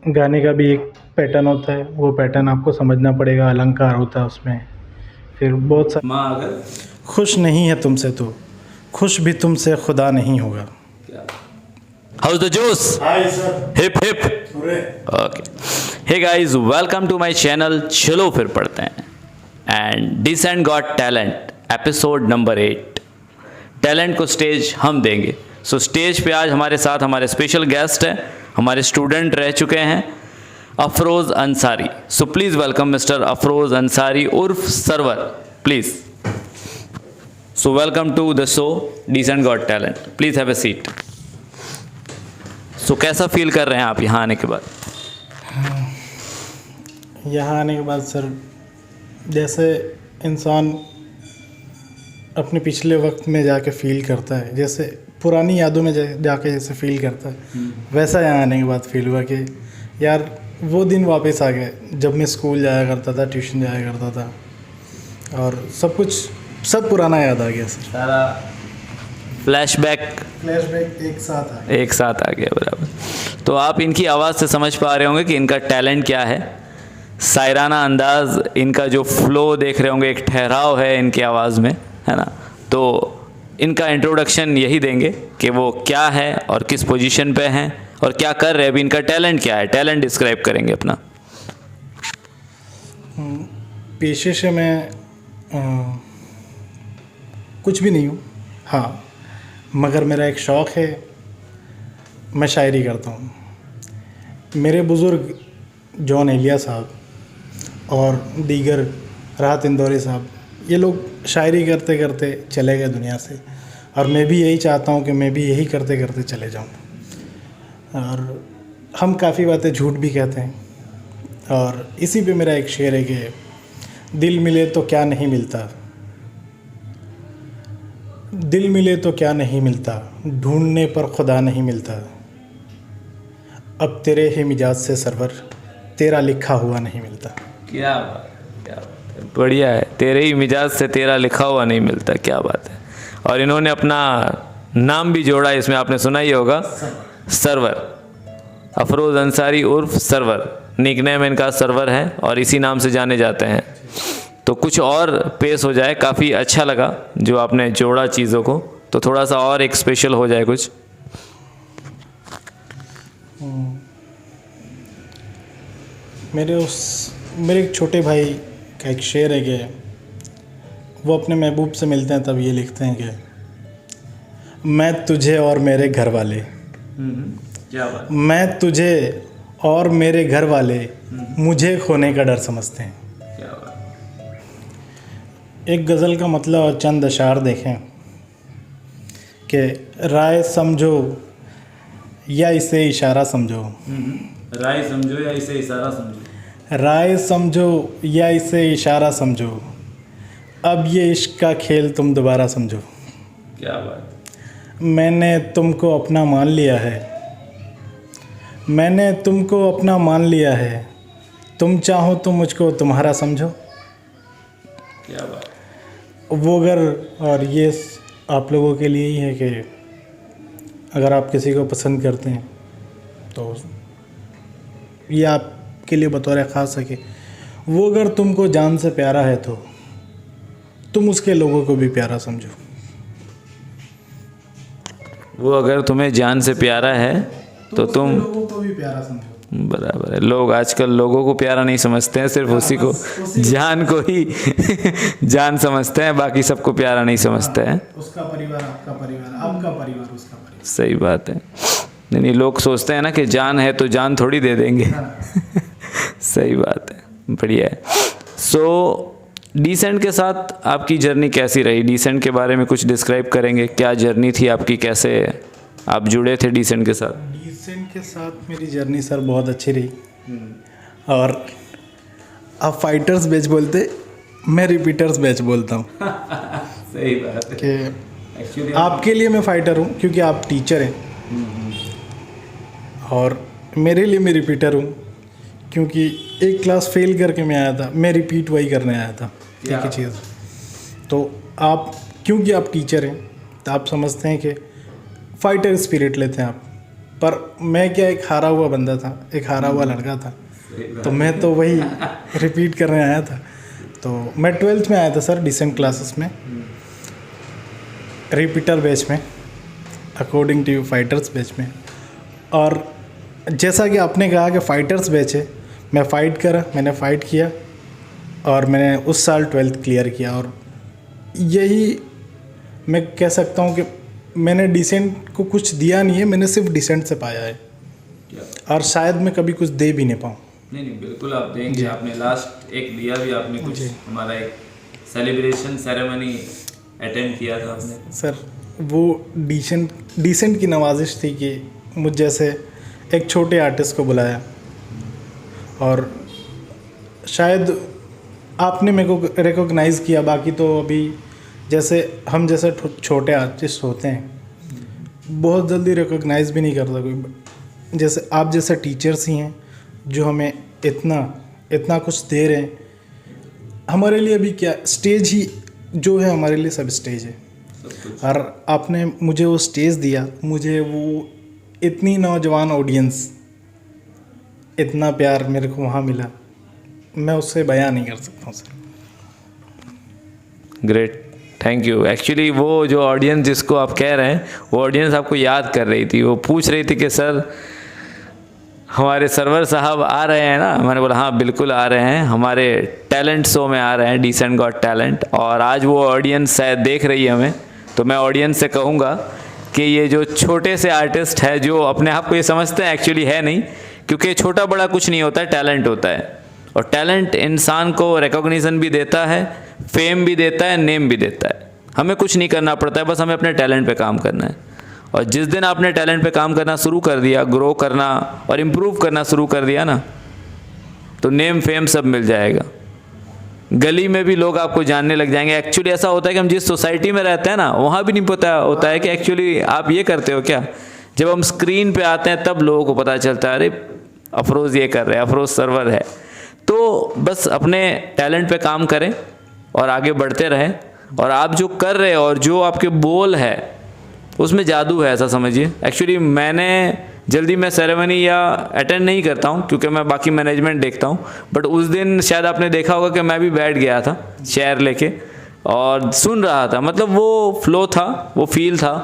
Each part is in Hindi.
गाने का भी एक पैटर्न होता है, वो पैटर्न आपको समझना पड़ेगा, अलंकार होता है उसमें। फिर बहुत सारे माँ अगर खुश नहीं है तुमसे तो खुश भी तुमसे खुदा नहीं होगा। How's the josh high sir. Hip hip okay. Hey guys, welcome to my channel. चलो फिर पढ़ते हैं। And decent got talent episode number 8। Talent को स्टेज हम देंगे। सो स्टेज पे आज हमारे साथ हमारे स्पेशल गेस्ट हैं, हमारे स्टूडेंट रह चुके हैं, Afroz Ansari. So please welcome mister Afroz Ansari उर्फ Sarwar, please. So welcome to the show decent got talent. Please have a seat. So कैसा फील कर रहे हैं आप यहाँ आने के बाद? यहाँ आने के बाद सर, जैसे इंसान अपने पिछले वक्त में जाके फील करता है, जैसे पुरानी यादों में जाके जैसे फील करता है, वैसा यहाँ आने के बाद फील हुआ कि यार वो दिन वापस आ गए जब मैं स्कूल जाया करता था, ट्यूशन जाया करता था, और सब कुछ सब पुराना याद आ गया सर। सारा फ्लैशबैक एक साथ आ गया। बराबर। तो आप इनकी आवाज़ से समझ पा रहे होंगे कि इनका टैलेंट क्या है। शायराना अंदाज़, इनका जो फ्लो देख रहे होंगे, एक ठहराव है इनकी आवाज़ में, है ना। तो इनका इंट्रोडक्शन यही देंगे कि वो क्या है और किस पोजीशन पे हैं और क्या कर रहे हैं, अभी इनका टैलेंट क्या है, टैलेंट डिस्क्राइब करेंगे अपना। पेशे से मैं कुछ भी नहीं हूँ, हाँ, मगर मेरा एक शौक़ है, मैं शायरी करता हूँ। मेरे बुज़ुर्ग जॉन एलिया साहब और दीगर राहत इंदौरी साहब, ये लोग शायरी करते करते चले गए दुनिया से, और मैं भी यही चाहता हूँ कि मैं भी यही करते करते चले जाऊँ। और हम काफ़ी बातें झूठ भी कहते हैं, और इसी पे मेरा एक शेर है कि दिल मिले तो क्या नहीं मिलता, दिल मिले तो क्या नहीं मिलता, ढूंढने पर खुदा नहीं मिलता, अब तेरे ही मिजाज से सरवर तेरा लिखा हुआ नहीं मिलता। क्या बात है, बढ़िया है। तेरे ही मिजाज से तेरा लिखा हुआ नहीं मिलता, क्या बात है। और इन्होंने अपना नाम भी जोड़ा इसमें, आपने सुना ही होगा, सरवर। अफरोज़ अंसारी उर्फ सरवर, निकनेम इनका सरवर है और इसी नाम से जाने जाते हैं। तो कुछ और पेश हो जाए, काफ़ी अच्छा लगा जो आपने जोड़ा चीज़ों को, तो थोड़ा सा और एक स्पेशल हो जाए कुछ। मेरे एक छोटे भाई का एक शेर है कि वो अपने महबूब से मिलते हैं तब ये लिखते हैं कि मैं तुझे और मेरे घर वाले, क्या बात। मैं तुझे और मेरे घर वाले मुझे खोने का डर समझते हैं। क्या बात। एक गज़ल का मतलब और चंद अशार देखें कि राय समझो या इसे इशारा समझो, राय समझो या इसे इशारा समझो, राय समझो या इसे इशारा समझो, अब ये इश्क का खेल तुम दोबारा समझो। क्या बात। मैंने तुमको अपना मान लिया है, मैंने तुमको अपना मान लिया है, तुम चाहो तो मुझको तुम्हारा समझो। क्या बात। वो अगर, और ये आप लोगों के लिए ही है कि अगर आप किसी को पसंद करते हैं तो ये आपके लिए बतौर ख़ास है कि वो अगर तुमको जान से प्यारा है तो तुम उसके लोगों को भी प्यारा समझो। वो अगर तुम्हें जान से प्यारा है तो तुम लोगों को भी प्यारा समझो। बराबर है। लोग आजकल लोगों को प्यारा नहीं समझते हैं, सिर्फ उसी को, जान को ही जान समझते हैं, बाकी सबको प्यारा नहीं समझते हैं। उसका परिवार आपका परिवार, आपका परिवार उसका परिवार। सही बात है। नहीं, लोग सोचते हैं ना कि जान है तो जान थोड़ी दे देंगे। सही बात है, बढ़िया है। सो डिसेंट के साथ आपकी जर्नी कैसी रही? डिसेंट के बारे में कुछ डिस्क्राइब करेंगे, क्या जर्नी थी आपकी, कैसे आप जुड़े थे डिसेंट के साथ? डिसेंट के साथ मेरी जर्नी सर बहुत अच्छी रही, और आप फाइटर्स बैच बोलते, मैं रिपीटर्स बैच बोलता हूँ। सही बात है कि एक्चुअली आपके लिए मैं फ़ाइटर हूँ क्योंकि आप टीचर हैं, और मेरे लिए मैं रिपीटर हूँ क्योंकि एक क्लास फेल करके मैं आया था, मैं रिपीट वही करने आया था, एक ही चीज़। तो आप क्योंकि आप टीचर हैं तो आप समझते हैं कि फ़ाइटर स्पिरिट लेते हैं आप, पर मैं क्या, एक हारा हुआ बंदा था, एक हारा हुआ लड़का था, तो मैं तो वही रिपीट करने आया था। तो मैं 12th में आया था सर, डिसेंट क्लासेस में, रिपीटर बैच में, अकॉर्डिंग टू फाइटर्स बैच में। और जैसा कि आपने कहा कि फ़ाइटर्स बैच है, मैं फ़ाइट करा, मैंने फ़ाइट किया और मैंने उस साल 12th क्लियर किया। और यही मैं कह सकता हूँ कि मैंने डिसेंट को कुछ दिया नहीं है, मैंने सिर्फ डिसेंट से पाया है, और शायद मैं कभी कुछ दे भी नहीं पाऊँ। नहीं बिल्कुल आप देंगे। आपने लास्ट एक दिया भी, आपने कुछ हमारा एक सेलिब्रेशन सेरेमनी अटेंड किया था आपने। सर वो डिसेंट की नवाजिश थी कि मुझ जैसे एक छोटे आर्टिस्ट को बुलाया, और शायद आपने मेरे को रिकॉग्नाइज़ किया। बाकी तो अभी जैसे हम जैसे छोटे आर्टिस्ट होते हैं बहुत जल्दी रिकॉग्नाइज़ भी नहीं करता कोई। जैसे आप जैसे टीचर्स ही हैं जो हमें इतना कुछ दे रहे हैं। हमारे लिए अभी क्या, स्टेज ही जो है हमारे लिए, सब स्टेज है। और आपने मुझे वो स्टेज दिया, मुझे वो इतनी नौजवान ऑडियंस, इतना प्यार मेरे को वहाँ मिला, मैं उससे बयां नहीं कर सकता हूँ sir. Great, thank you. Actually वो जो ऑडियंस जिसको आप कह रहे हैं, वो ऑडियंस आपको याद कर रही थी, वो पूछ रही थी कि सर हमारे सरवर साहब आ रहे हैं ना। मैंने बोला हाँ बिल्कुल आ रहे हैं, हमारे टैलेंट शो में आ रहे हैं, डिसेंट गॉट टैलेंट। और आज वो ऑडियंस शायद देख रही है हमें, तो मैं ऑडियंस से कहूँगा कि ये जो छोटे से आर्टिस्ट है जो अपने आप को ये समझते हैं, एक्चुअली है नहीं, क्योंकि छोटा बड़ा कुछ नहीं होता है, टैलेंट होता है। और टैलेंट इंसान को रिकॉग्निशन भी देता है, फेम भी देता है, नेम भी देता है। हमें कुछ नहीं करना पड़ता है, बस हमें अपने टैलेंट पे काम करना है। और जिस दिन आपने टैलेंट पे काम करना शुरू कर दिया, ग्रो करना और इम्प्रूव करना शुरू कर दिया ना, तो नेम फेम सब मिल जाएगा। गली में भी लोग आपको जानने लग जाएंगे। एक्चुअली ऐसा होता है कि हम जिस सोसाइटी में रहते हैं ना, वहाँ भी नहीं पता होता है कि एक्चुअली आप ये करते हो क्या। जब हम स्क्रीन पे आते हैं तब लोगों को पता चलता है, अरे अफरोज़ ये कर रहे हैं, अफरोज़ सर्वर है। तो बस अपने टैलेंट पे काम करें और आगे बढ़ते रहें। और आप जो कर रहे हैं और जो आपके बोल है उसमें जादू है, ऐसा समझिए। एक्चुअली मैंने जल्दी मैं सेरेमनी या अटेंड नहीं करता हूँ क्योंकि मैं बाकी मैनेजमेंट देखता हूँ, बट उस दिन शायद आपने देखा होगा कि मैं भी बैठ गया था चेयर लेके और सुन रहा था। मतलब वो फ्लो था, वो फील था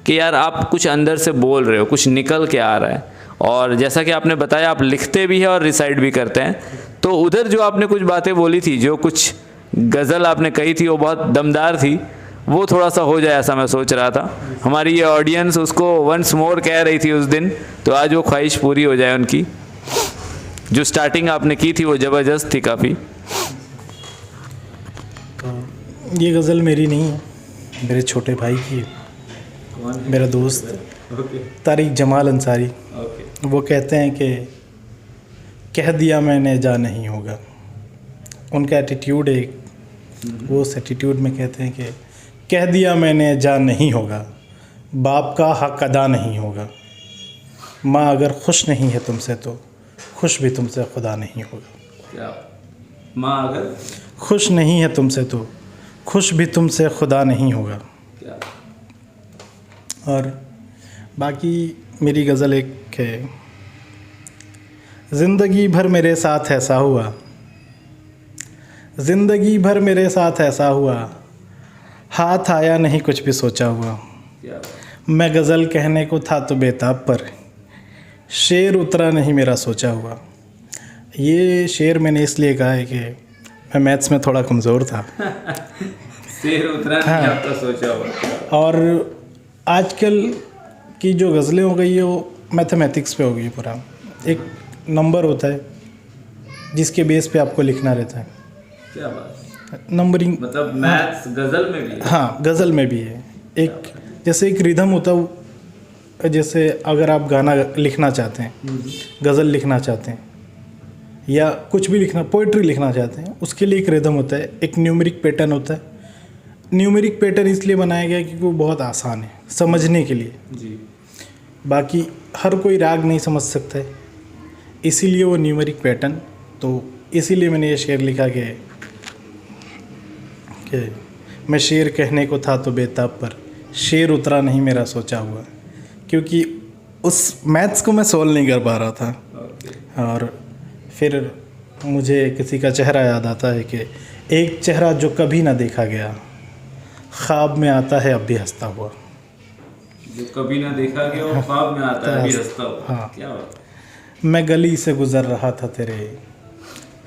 कि यार आप कुछ अंदर से बोल रहे हो, कुछ निकल के आ रहा है। और जैसा कि आपने बताया आप लिखते भी हैं और रिसाइट भी करते हैं, तो उधर जो आपने कुछ बातें बोली थी, जो कुछ गज़ल आपने कही थी, वो बहुत दमदार थी। वो थोड़ा सा हो जाए ऐसा मैं सोच रहा था। हमारी ये ऑडियंस उसको वंस मोर कह रही थी उस दिन, तो आज वो ख्वाहिश पूरी हो जाए उनकी। जो स्टार्टिंग आपने की थी वो ज़बरदस्त थी काफ़ी। ये गज़ल मेरी नहीं है, मेरे छोटे भाई की है। मेरा दोस्त तारिक जमाल अंसारी, वो कहते हैं कि कह दिया मैंने जा नहीं होगा। उनका एटीट्यूड है, वो उस एटीट्यूड में कहते हैं कि कह दिया मैंने जा नहीं होगा, बाप का हक अदा नहीं होगा, माँ अगर खुश नहीं है तुमसे तो खुश भी तुमसे खुदा नहीं होगा। क्या? माँ अगर खुश नहीं है तुमसे तो खुश भी तुमसे खुदा नहीं होगा। क्या? और बाकी मेरी गज़ल एक है, ज़िंदगी भर मेरे साथ ऐसा हुआ, ज़िंदगी भर मेरे साथ ऐसा हुआ, हाथ आया नहीं कुछ भी सोचा हुआ। क्या? मैं गज़ल कहने को था तो बेताब पर, शेर उतरा नहीं मेरा सोचा हुआ। ये शेर मैंने इसलिए कहा है कि मैं मैथ्स में थोड़ा कमज़ोर था। शेर उतरा नहीं आपका सोचा हुआ। और आजकल की जो गज़लें हो गई है वो मैथमेटिक्स पे हो गई है। पूरा एक नंबर होता है जिसके बेस पे आपको लिखना रहता है। क्या बात, नंबरिंग मतलब मैथ्स गज़ल में भी है? हाँ, गज़ल में भी है। एक जैसे एक रिदम होता है, जैसे अगर आप गाना लिखना चाहते हैं, गज़ल लिखना चाहते हैं या कुछ भी लिखना, पोइट्री लिखना चाहते हैं, उसके लिए एक रिदम होता है, एक न्यूमेरिक पैटर्न होता है। न्यूमेरिक पैटर्न इसलिए बनाया गया क्योंकि वो बहुत आसान है समझने के लिए। जी। बाकी हर कोई राग नहीं समझ सकता है, इसीलिए वो न्यूमेरिक पैटर्न। तो इसीलिए मैंने ये शेर लिखा कि मैं शेर कहने को था तो बेताब पर, शेर उतरा नहीं मेरा सोचा हुआ। क्योंकि उस मैथ्स को मैं सोल्व नहीं कर पा रहा था। और फिर मुझे किसी का चेहरा याद आता है कि एक चेहरा जो कभी ना देखा गया, ख्वाब में आता है अब भी हंसता हुआ। जो कभी ना देखा गया और ख्वाब में आता है अभी हंसता हुआ। हाँ। क्या बात। मैं गली से गुज़र रहा था तेरे,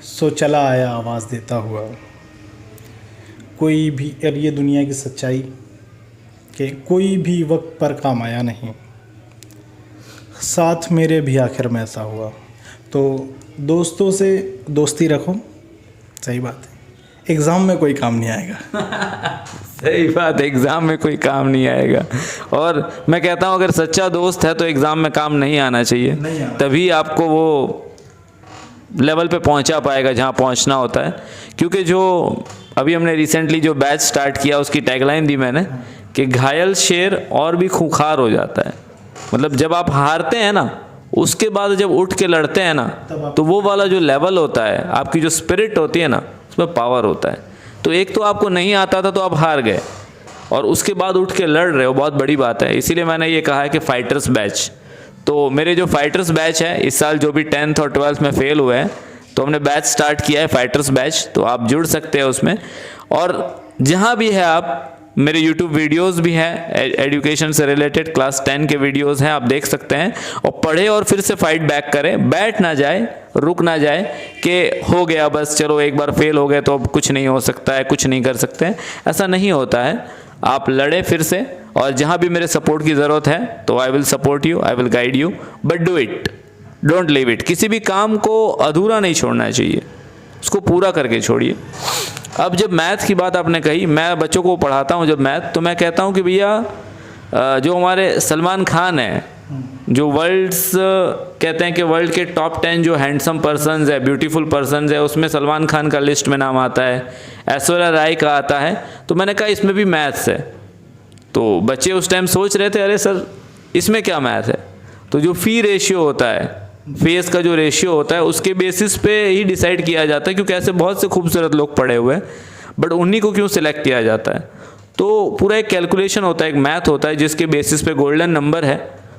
सो चला आया आवाज़ देता हुआ। कोई भी, और ये दुनिया की सच्चाई कि कोई भी वक्त पर काम आया नहीं, साथ मेरे भी आखिर में ऐसा हुआ। तो दोस्तों से दोस्ती रखो, सही बात है, एग्ज़ाम में कोई काम नहीं आएगा। सही बात, एग्ज़ाम में कोई काम नहीं आएगा। और मैं कहता हूँ अगर सच्चा दोस्त है तो एग्ज़ाम में काम नहीं आना चाहिए, तभी आपको वो लेवल पे पहुंचा पाएगा जहां पहुंचना होता है। क्योंकि जो अभी हमने रिसेंटली जो बैच स्टार्ट किया उसकी टैगलाइन दी मैंने कि घायल शेर और भी खूंखार हो जाता है। मतलब जब आप हारते हैं ना, उसके बाद जब उठ के लड़ते हैं ना, तो वो वाला जो लेवल होता है, आपकी जो स्पिरिट होती है ना, उसमें पावर होता है। तो एक तो आपको नहीं आता था तो आप हार गए, और उसके बाद उठ के लड़ रहे हो, बहुत बड़ी बात है। इसीलिए मैंने ये कहा है कि फाइटर्स बैच। तो मेरे जो फाइटर्स बैच है, इस साल जो भी 10th और 12th में फेल हुए हैं, तो हमने बैच स्टार्ट किया है फाइटर्स बैच, तो आप जुड़ सकते हैं उसमें। और जहाँ भी है आप, मेरे YouTube वीडियोस भी हैं, एजुकेशन से रिलेटेड क्लास 10 के वीडियोस हैं, आप देख सकते हैं। और पढ़े और फिर से फाइट बैक करें, बैठ ना जाए, रुक ना जाए कि हो गया बस, चलो एक बार फेल हो गए तो अब कुछ नहीं हो सकता है, कुछ नहीं कर सकते हैं। ऐसा नहीं होता है, आप लड़े फिर से, और जहाँ भी मेरे सपोर्ट की ज़रूरत है तो I will support you, I will guide you, but do it, don't leave it. किसी भी काम को अधूरा नहीं छोड़ना चाहिए, उसको पूरा करके छोड़िए। अब जब मैथ की बात आपने कही, मैं बच्चों को पढ़ाता हूँ जब मैथ, तो मैं कहता हूँ कि भैया जो हमारे सलमान खान हैं, जो वर्ल्ड्स कहते हैं कि वर्ल्ड के टॉप 10 जो हैंडसम पर्सन्स है, ब्यूटीफुल पर्सन्स है, उसमें सलमान खान का लिस्ट में नाम आता है, ऐश्वर्या राय का आता है। तो मैंने कहा इसमें भी मैथ्स है। तो बच्चे उस टाइम सोच रहे थे अरे सर इसमें क्या मैथ है। तो जो फी रेशियो होता है, फेस का जो रेशियो होता है, उसके बेसिस पे ही डिसाइड किया जाता है, क्योंकि ऐसे बहुत से खूबसूरत लोग पढ़े हुए हैं, बट उन्हीं को क्यों सिलेक्ट किया जाता है। तो पूरा एक कैलकुलेशन होता है, एक मैथ होता है, जिसके बेसिस पे गोल्डन नंबर है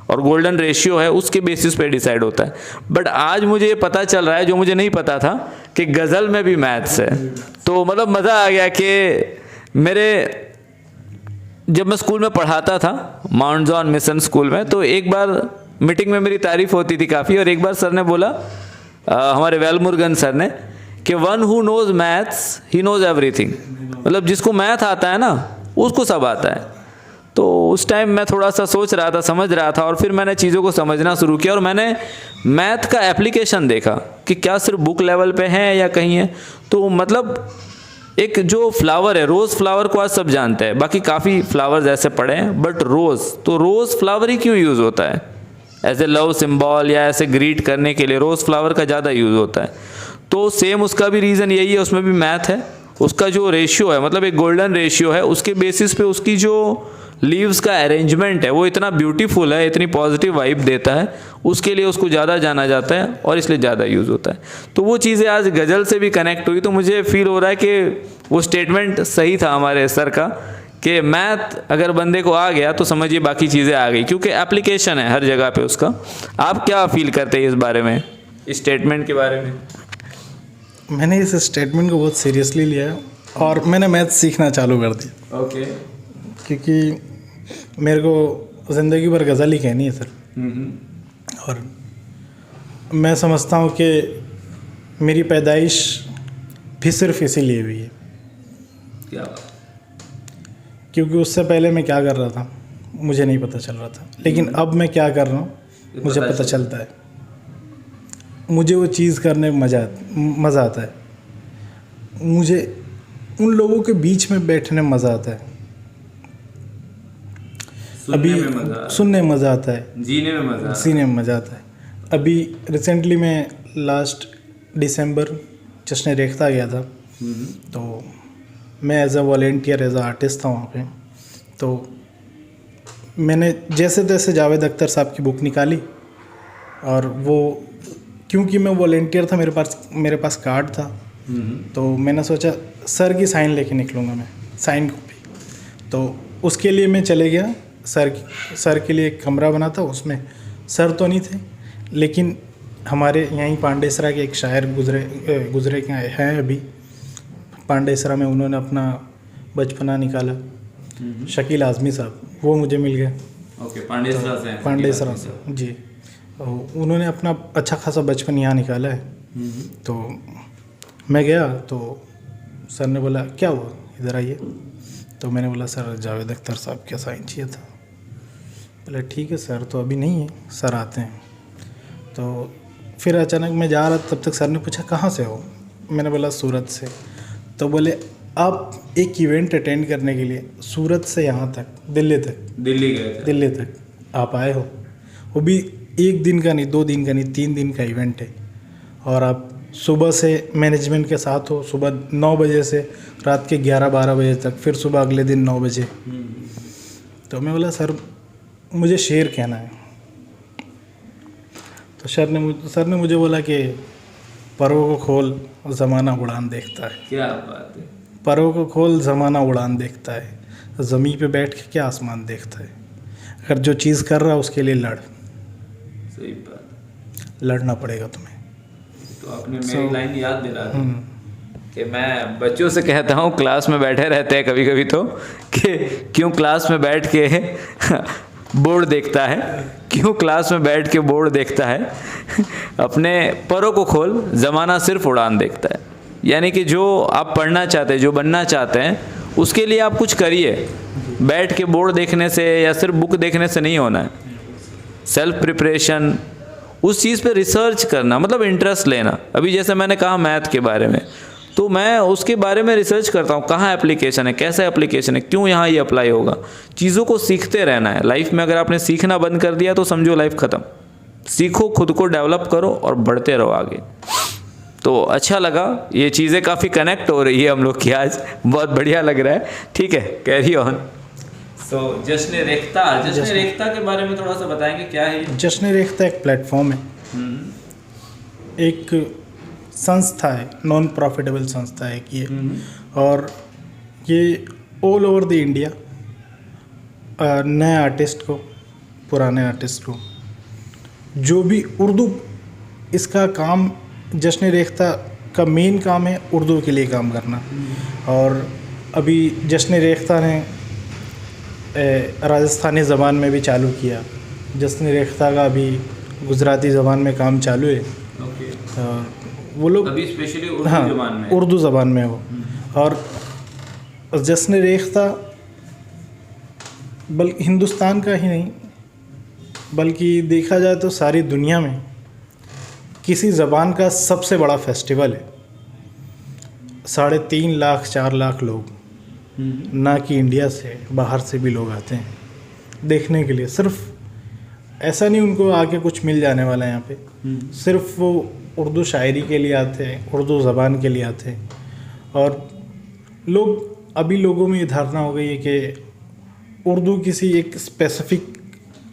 और गोल्डन रेशियो है, उसके बेसिस पे डिसाइड होता है। बट आज मुझे ये पता चल रहा है, जो मुझे नहीं पता था, कि गज़ल में भी मैथ्स है। तो मतलब मज़ा आ गया कि मेरे, जब मैं स्कूल में पढ़ाता था माउंट जॉन मिशन स्कूल में, तो एक बार मीटिंग में मेरी तारीफ होती थी काफ़ी, और एक बार सर ने बोला, हमारे वेलमुर्गन सर ने, कि one who knows maths he knows everything. मतलब जिसको मैथ आता है ना, उसको सब आता है। तो उस टाइम मैं थोड़ा सा सोच रहा था, समझ रहा था, और फिर मैंने चीज़ों को समझना शुरू किया, और मैंने मैथ का एप्लीकेशन देखा कि क्या सिर्फ बुक लेवल पे है या कहीं है। तो मतलब एक जो फ्लावर है, रोज़ फ्लावर को आज सब जानते हैं, बाकी काफ़ी फ्लावर्स ऐसे पड़े हैं, बट रोज़, तो रोज़ फ्लावर ही क्यों यूज़ होता है एज ए लव सिंबल या ऐसे ग्रीट करने के लिए, रोज़ फ्लावर का ज़्यादा यूज़ होता है। तो सेम उसका भी रीज़न यही है, उसमें भी मैथ है। उसका जो रेशियो है, मतलब एक गोल्डन रेशियो है, उसके बेसिस पे उसकी जो लीव्स का अरेंजमेंट है वो इतना ब्यूटीफुल है, इतनी पॉजिटिव वाइब देता है, उसके लिए उसको ज़्यादा जाना जाता है और इसलिए ज़्यादा यूज़ होता है। तो वो चीज़ें आज गज़ल से भी कनेक्ट हुई, तो मुझे फील हो रहा है कि वो स्टेटमेंट सही था हमारे सर का, कि मैथ अगर बंदे को आ गया तो समझिए बाकी चीज़ें आ गई, क्योंकि एप्लीकेशन है हर जगह पे उसका। आप क्या फील करते हैं इस बारे में, इस स्टेटमेंट के बारे में? मैंने इस स्टेटमेंट को बहुत सीरियसली लिया है और मैंने मैथ सीखना चालू कर दिया। ओके। क्योंकि मेरे को ज़िंदगी भर गज़ल ही कहनी है सर। और मैं समझता हूँ कि मेरी पैदाइश भी सिर्फ इसीलिए हुई है। क्या? क्योंकि उससे पहले मैं क्या कर रहा था मुझे नहीं पता चल रहा था, लेकिन अब मैं क्या कर रहा हूँ मुझे पता चलता है। मुझे वो चीज़ करने में मज़ा आता है, मुझे उन लोगों के बीच में बैठने में मज़ा आता है, अभी सुनने में मज़ा आता है, जीने में मज़ा आता है। अभी रिसेंटली मैं लास्ट दिसंबर जश्न रेख्ता गया था, तो मैं as a volunteer, as a artist था वहाँ पे। तो मैंने जैसे तैसे जावेद अख्तर साहब की बुक निकाली, और वो क्योंकि मैं वॉलेंटियर था, मेरे पास कार्ड था, तो मैंने सोचा सर की साइन लेके निकलूँगा मैं, साइन कॉपी। तो उसके लिए मैं चले गया, सर के लिए एक कमरा बना था, उसमें सर तो नहीं थे, लेकिन हमारे यहीं पांडेसरा के एक शायर गुजरे के हैं अभी पांडेसरा में, उन्होंने अपना बचपना निकाला, शकील आज़मी साहब, वो मुझे मिल गए। ओके, पांडेसरा से हैं, पांडेसरा से जी। उन्होंने अपना अच्छा खासा बचपन यहाँ निकाला है। तो मैं गया तो सर ने बोला क्या हुआ, इधर आइए। तो मैंने बोला सर जावेद अख्तर साहब का साइन चाहिए था। बोले ठीक है सर, तो अभी नहीं है, सर आते हैं। तो फिर अचानक मैं जा रहा, तब तक सर ने पूछा कहाँ से हो। मैंने बोला सूरत से। तो बोले आप एक इवेंट अटेंड करने के लिए सूरत से यहाँ तक दिल्ली गए थे, दिल्ली तक आप आए हो, वो भी 1 दिन का नहीं, 2 दिन का नहीं, 3 दिन का इवेंट है, और आप सुबह से मैनेजमेंट के साथ हो, सुबह 9 बजे से रात के 11-12 बजे तक, फिर सुबह अगले दिन 9 बजे। तो मैं बोला सर मुझे शेर कहना है। तो सर ने मुझे बोला कि परों को खोल ज़माना उड़ान देखता है। क्या बात है। परों को खोल ज़माना उड़ान देखता है, ज़मीन पे बैठ के क्या आसमान देखता है। अगर जो चीज़ कर रहा है उसके लिए लड़, सही बात, लड़ना पड़ेगा तुम्हें। तो आपने मेरी लाइन याद दिला दी कि मैं बच्चों से कहता हूँ क्लास में बैठे रहते हैं कभी कभी, तो कि क्यों क्लास में बैठ के बोर्ड देखता है, क्यों क्लास में बैठ के बोर्ड देखता है, अपने परों को खोल ज़माना सिर्फ उड़ान देखता है। यानी कि जो आप पढ़ना चाहते हैं, जो बनना चाहते हैं, उसके लिए आप कुछ करिए। बैठ के बोर्ड देखने से या सिर्फ बुक देखने से नहीं होना है। सेल्फ प्रिपरेशन, उस चीज़ पे रिसर्च करना, मतलब इंटरेस्ट लेना। अभी जैसे मैंने कहा मैथ के बारे में, तो मैं उसके बारे में रिसर्च करता हूँ, कहाँ एप्लीकेशन है, कैसा एप्लीकेशन है, क्यों यहाँ ये अप्लाई होगा। चीज़ों को सीखते रहना है लाइफ में। अगर आपने सीखना बंद कर दिया तो समझो लाइफ ख़त्म। सीखो, खुद को डेवलप करो और बढ़ते रहो आगे। तो अच्छा लगा, ये चीज़ें काफ़ी कनेक्ट हो रही है हम लोग की आज, बहुत बढ़िया लग रहा है। ठीक है, कैरी ऑन। सो जश्न रेख्ता के बारे में थोड़ा सा बताएंगे, क्या है? जश्न रेख्ता एक प्लेटफॉर्म है, एक संस्था है, नॉन प्रॉफिटेबल संस्था है कि और ये ऑल ओवर द इंडिया नए आर्टिस्ट को, पुराने आर्टिस्ट को, जो भी उर्दू, इसका काम जश्न रेख्ता का मेन काम है उर्दू के लिए काम करना। और अभी जश्न रेख्ता ने राजस्थानी ज़बान में भी चालू किया। जश्न रेख्ता का अभी गुजराती ज़बान में काम चालू है। वो लोग अभी स्पेशली उर्दू ज़बान में, उर्दू ज़बान में हो। और जश्न रेख्ता बल्कि हिंदुस्तान का ही नहीं, बल्कि देखा जाए तो सारी दुनिया में किसी ज़बान का सबसे बड़ा फेस्टिवल है। 3.5 लाख 4 लाख लोग, ना कि इंडिया से, बाहर से भी लोग आते हैं देखने के लिए। सिर्फ ऐसा नहीं उनको आके कुछ मिल जाने वाला है यहाँ पे, सिर्फ वो उर्दू शायरी के लिए आते हैं, उर्दू ज़बान के लिए आते हैं। और अभी लोगों में ये धारणा हो गई है कि उर्दू किसी एक स्पेसिफिक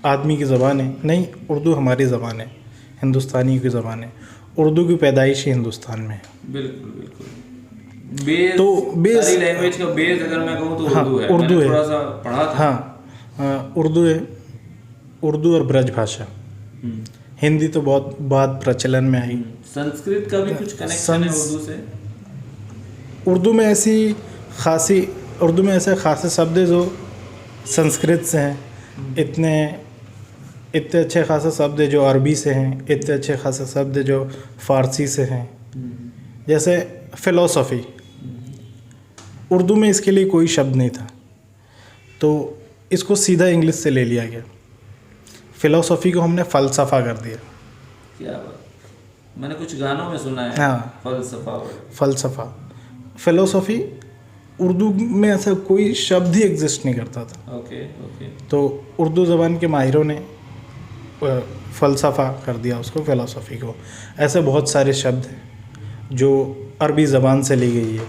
आदमी की ज़बान है। नहीं, उर्दू हमारी ज़बान है, हिंदुस्तानी की ज़बान है। उर्दू की पैदाइश ही हिंदुस्तान में है। बिल्कुल बेस, तो बेस, सारी लैंग्वेज का बेस अगर मैं कहूँ तो उर्दू है। उर्दू है, थोड़ा सा पढ़ा था। उर्दू है, उर्दू और ब्रज भाषा। हिंदी तो बहुत बाद प्रचलन में आई। संस्कृत का भी कुछ कनेक्शन है उर्दू से। उर्दू में ऐसे खासे शब्द जो संस्कृत से हैं, इतने अच्छे खासे शब्द जो अरबी से हैं, इतने अच्छे खासे शब्द जो फ़ारसी से हैं। जैसे फ़िलोसफ़ी, उर्दू में इसके लिए कोई शब्द नहीं था, तो इसको सीधा इंग्लिश से ले लिया गया। फ़िलोसफ़ी को हमने फ़लसफ़ा कर दिया। क्या बात, मैंने कुछ गानों में सुना है। हाँ, फ़लसफ़ा। फ़िलोसफ़ी उर्दू में ऐसा कोई शब्द ही एग्जिस्ट नहीं करता था। ओके। तो उर्दू ज़बान के माहिरों ने फ़लसफ़ा कर दिया उसको, फ़िलोसफ़ी को। ऐसे बहुत सारे शब्द हैं जो अरबी ज़बान से ली गई है,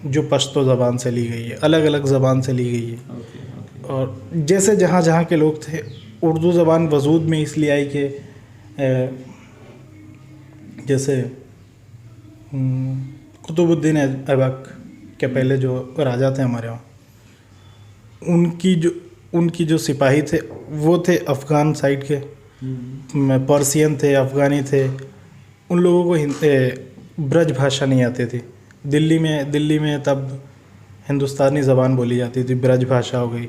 जो पश्तो ज़बान से ली गई है, अलग अलग ज़बान से ली गई है। और जैसे जहाँ जहाँ के लोग थे, उर्दू ज़बान वजूद में इसलिए आई कि जैसे कुतुबुद्दीन ऐबक के पहले जो राजा थे हमारे वहाँ, उनकी जो सिपाही थे वो थे अफ़गान साइड के, पर्सियन थे, अफ़गानी थे। उन लोगों को ब्रज भाषा नहीं आती थी। दिल्ली में तब हिंदुस्तानी ज़बान बोली जाती थी, ब्रज भाषा हो गई,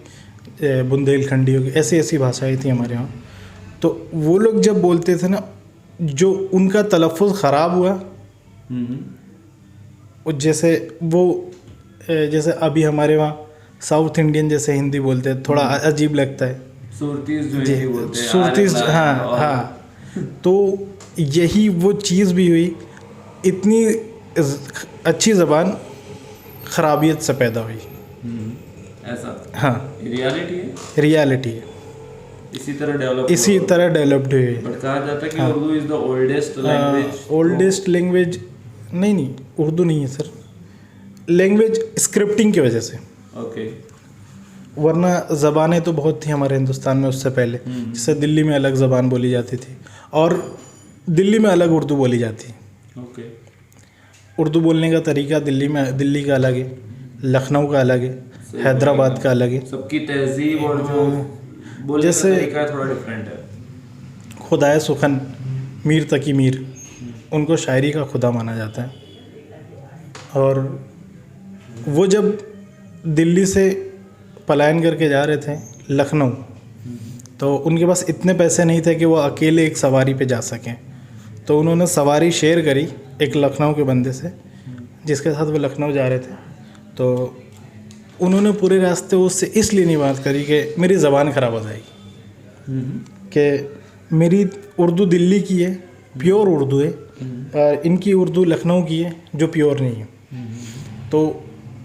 बुंदेलखंडी हो गई, ऐसी ऐसी भाषाएं थी हमारे यहाँ। तो वो लोग जब बोलते थे ना, जो उनका तलफ़ुज़ ख़राब हुआ, जैसे जैसे अभी हमारे वहाँ साउथ इंडियन जैसे हिंदी बोलते हैं, थोड़ा अजीब लगता है। सुरतीस जो हिंदी बोलते हैं, सुरतीस, हाँ। तो यही वो चीज़ भी हुई, इतनी अच्छी ज़बान ख़राबियत से पैदा हुई। ऐसा, हाँ, रियलिटी है। इसी तरह डेवलप्ड हुई है। बट कहा जाता है कि Urdu is the oldest language. Oldest language नहीं, उर्दू नहीं है सर। लैंग्वेज स्क्रिप्टिंग की वजह से, ओके। वरना ज़बानें तो बहुत थी हमारे हिंदुस्तान में उससे पहले। जैसे दिल्ली में अलग ज़बान बोली जाती थी और दिल्ली में अलग उर्दू बोली जाती है। ओके। उर्दू बोलने का तरीका दिल्ली का अलग है, लखनऊ का अलग है, हैदराबाद का अलग है। सबकी तहजीब और जो बोलने का तरीका थोड़ा डिफरेंट है। खुदाए सुखन, मीर तकी मीर, उनको शायरी का खुदा माना जाता है। और वो जब दिल्ली से पलायन करके जा रहे थे लखनऊ, तो उनके पास इतने पैसे नहीं थे कि वो अकेले एक सवारी पे जा सकें। तो उन्होंने सवारी शेयर करी एक लखनऊ के बंदे से, जिसके साथ वो लखनऊ जा रहे थे। तो उन्होंने पूरे रास्ते उससे इसलिए नहीं बात करी कि मेरी ज़बान ख़राब हो जाएगी, कि मेरी उर्दू दिल्ली की है, प्योर उर्दू है, और इनकी उर्दू लखनऊ की है जो प्योर नहीं है। तो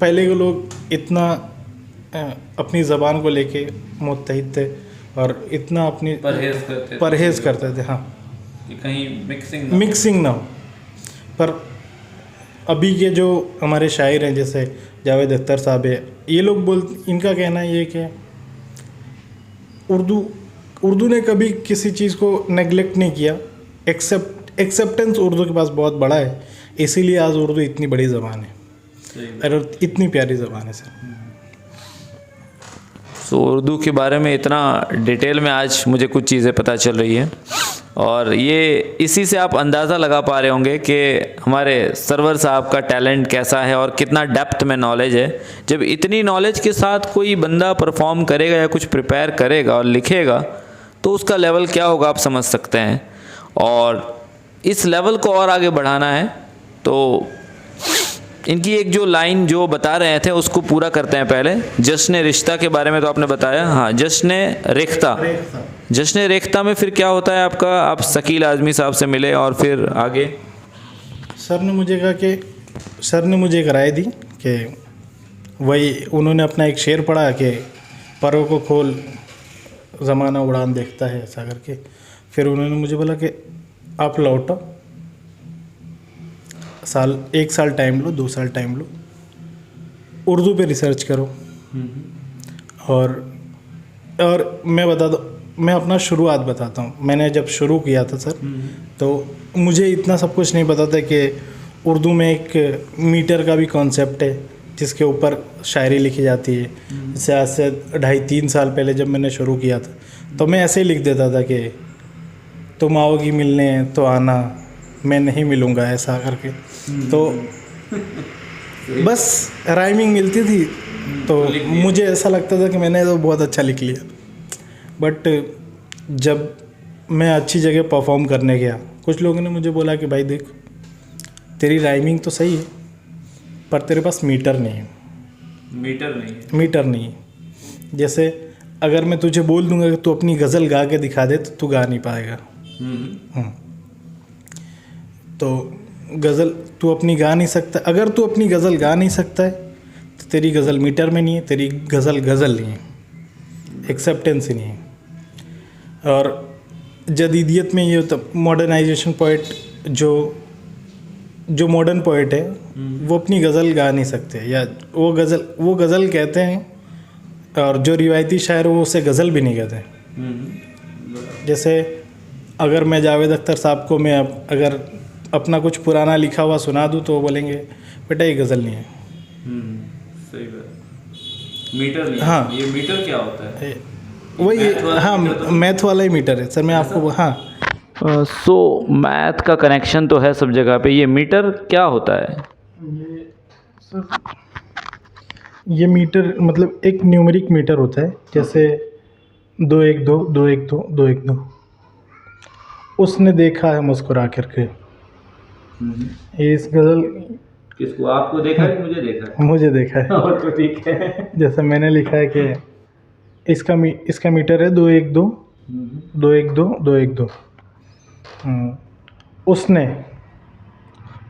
पहले के लोग इतना अपनी ज़बान को लेके मुत्तहिद थे और इतना अपनी परहेज़ करते थे, हाँ, कि कहीं मिक्सिंग ना हो। पर अभी के जो हमारे शायर हैं, जैसे जावेद अख्तर साहब है, ये लोग इनका कहना ये है कि उर्दू ने कभी किसी चीज़ को नेगलेक्ट नहीं किया, एक्सेप्टेंस उर्दू के पास बहुत बड़ा है, इसीलिए आज उर्दू इतनी बड़ी ज़बान है और इतनी प्यारी ज़बान है सर। तो उर्दू के बारे में इतना डिटेल में आज मुझे कुछ चीज़ें पता चल रही है, और ये इसी से आप अंदाज़ा लगा पा रहे होंगे कि हमारे सरवर साहब का टैलेंट कैसा है और कितना डेप्थ में नॉलेज है। जब इतनी नॉलेज के साथ कोई बंदा परफॉर्म करेगा या कुछ प्रिपेयर करेगा और लिखेगा, तो उसका लेवल क्या होगा आप समझ सकते हैं। और इस लेवल को और आगे बढ़ाना है तो इनकी एक जो लाइन जो बता रहे थे उसको पूरा करते हैं। पहले जश्न रिश्ता के बारे में तो आपने बताया, हाँ, जश्न रेख्ता में फिर क्या होता है आपका? आप शकील आज़मी साहब से मिले और फिर आगे? सर ने मुझे एक राय दी कि वही उन्होंने अपना एक शेर पढ़ा कि परों को खोल ज़माना उड़ान देखता है, ऐसा करके। फिर उन्होंने मुझे बोला कि आप लौटो, एक साल टाइम लो, 2 साल टाइम लो, उर्दू पे रिसर्च करो। और मैं अपना शुरुआत बताता हूँ। मैंने जब शुरू किया था सर, तो मुझे इतना सब कुछ नहीं पता था कि उर्दू में एक मीटर का भी कॉन्सेप्ट है जिसके ऊपर शायरी लिखी जाती है। जैसे आज से 2.5-3 साल पहले जब मैंने शुरू किया था, तो मैं ऐसे ही लिख देता था कि तुम आओगी मिलने तो आना, मैं नहीं मिलूँगा, ऐसा करके। तो बस राइमिंग मिलती थी, तो मुझे ऐसा लगता था कि मैंने तो बहुत अच्छा लिख लिया। बट जब मैं अच्छी जगह परफॉर्म करने गया, कुछ लोगों ने मुझे बोला कि भाई देख, तेरी राइमिंग तो सही है पर तेरे पास मीटर नहीं है। मीटर नहीं है। जैसे अगर मैं तुझे बोल दूंगा कि तू अपनी गज़ल गा के दिखा दे, तो तू गा नहीं पाएगा। तो गज़ल तू अपनी गा नहीं सकता। अगर तू अपनी गज़ल गा नहीं सकता है तो तेरी गज़ल मीटर में नहीं है, तेरी गज़ल नहीं है, एक्सेप्टेंस ही नहीं है। और जदीदियत में ये होता, मॉडर्नाइजेशन पोइट जो मॉडर्न पोइट है वो अपनी गज़ल गा नहीं सकते, या वो गज़ल कहते हैं, और जो रिवायती शायर वो उसे गज़ल भी नहीं कहते। जैसे अगर मैं जावेद अख्तर साहब को मैं अगर अपना कुछ पुराना लिखा हुआ सुना दूँ तो वो बोलेंगे बेटा ये गज़ल नहीं है। सही बात। मीटर नहीं। हाँ, ये मीटर क्या होता है? वही, हाँ मैथ वाला ही मीटर है सर। मैं आपको, हाँ सो मैथ का कनेक्शन तो है सब जगह पे, ये मीटर क्या होता है? ये मीटर मतलब एक न्यूमेरिक मीटर होता है, जैसे 212 212 212। उसने देखा है मुस्कुरा करके। ये इस गज़ल, किसको, आपको देखा है कि मुझे देखा है? मुझे देखा है। और तो ठीक है। जैसे मैंने लिखा है कि इसका मीटर है 212 212 212। उसने,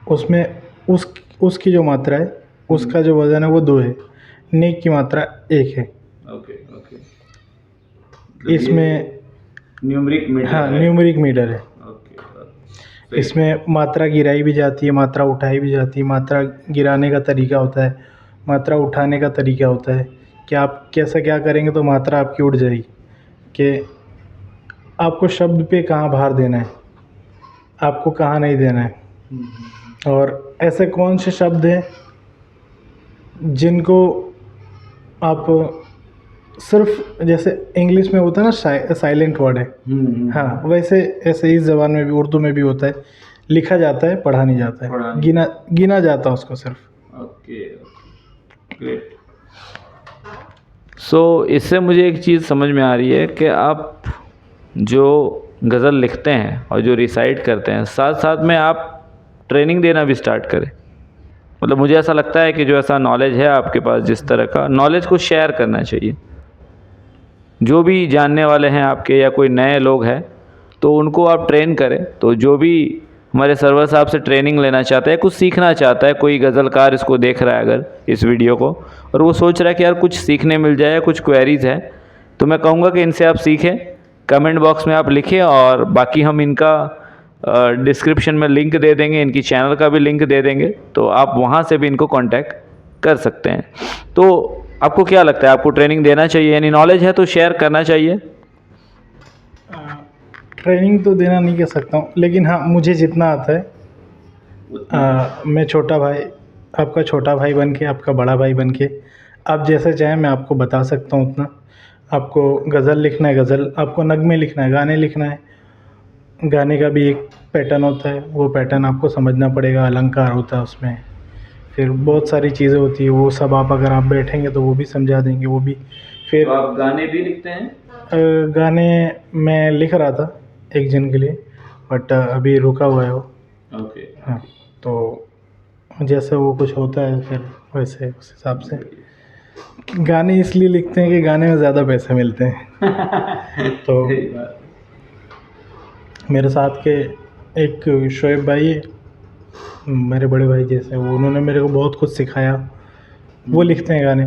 उसमें उसकी जो मात्रा है, उसका जो वज़न है वो 2 है, नेक की मात्रा 1 है। ओके ओके, इसमें न्यूमरिक मीटर हाँ है। न्यूमेरिक मीटर है। ओके, इसमें मात्रा गिराई भी जाती है, मात्रा उठाई भी जाती है। मात्रा गिराने का तरीका होता है, मात्रा उठाने का तरीका होता है कि आप कैसा क्या करेंगे तो मात्रा आपकी उठ जाएगी, कि आपको शब्द पे कहाँ भार देना है, आपको कहाँ नहीं देना है। और ऐसे कौन से शब्द हैं जिनको आप सिर्फ, जैसे इंग्लिश में होता है ना साइलेंट वर्ड है, हाँ वैसे ऐसे इस ज़बान में भी, उर्दू में भी होता है, लिखा जाता है पढ़ा नहीं जाता है, गिना जाता है उसको सिर्फ। Okay, great. सो इससे मुझे एक चीज़ समझ में आ रही है कि आप जो गज़ल लिखते हैं और जो रिसाइट करते हैं, साथ साथ में आप ट्रेनिंग देना भी स्टार्ट करें। मतलब मुझे ऐसा लगता है कि जो ऐसा नॉलेज है आपके पास, जिस तरह का नॉलेज को शेयर करना चाहिए। जो भी जानने वाले हैं आपके या कोई नए लोग हैं तो उनको आप ट्रेन करें। तो जो भी हमारे सर्वर साहब से ट्रेनिंग लेना चाहता है, कुछ सीखना चाहता है, कोई गज़लकार इसको देख रहा है अगर इस वीडियो को, और वो सोच रहा है कि यार कुछ सीखने मिल जाए, कुछ क्वेरीज़ है, तो मैं कहूँगा कि इनसे आप सीखें। कमेंट बॉक्स में आप लिखें और बाकी हम इनका डिस्क्रिप्शन में लिंक दे देंगे, इनकी चैनल का भी लिंक दे देंगे, तो आप वहाँ से भी इनको कांटेक्ट कर सकते हैं। तो आपको क्या लगता है, आपको ट्रेनिंग देना चाहिए? यानी नॉलेज है तो शेयर करना चाहिए? ट्रेनिंग तो देना नहीं कह सकता हूँ, लेकिन हाँ मुझे जितना आता है, मैं छोटा भाई, आपका छोटा भाई बन के, आपका बड़ा भाई बन के, आप जैसे चाहें मैं आपको बता सकता हूँ उतना। आपको गज़ल लिखना है गज़ल, आपको नगमे लिखना है, गाने लिखना है, गाने का भी एक पैटर्न होता है, वो पैटर्न आपको समझना पड़ेगा, अलंकार होता है उसमें, फिर बहुत सारी चीज़ें होती है, वो सब आप अगर आप बैठेंगे तो वो भी समझा देंगे, वो भी। फिर तो आप गाने भी लिखते हैं? गाने मैं लिख रहा था एक जन के लिए, बट अभी रुका हुआ है वो। ओके। हाँ, तो जैसे वो कुछ होता है फिर वैसे उस हिसाब से गाने इसलिए लिखते हैं कि गाने में ज़्यादा पैसे मिलते हैं। तो मेरे साथ के एक शोएब भाई है, मेरे बड़े भाई जैसे, वो उन्होंने मेरे को बहुत कुछ सिखाया। वो लिखते हैं गाने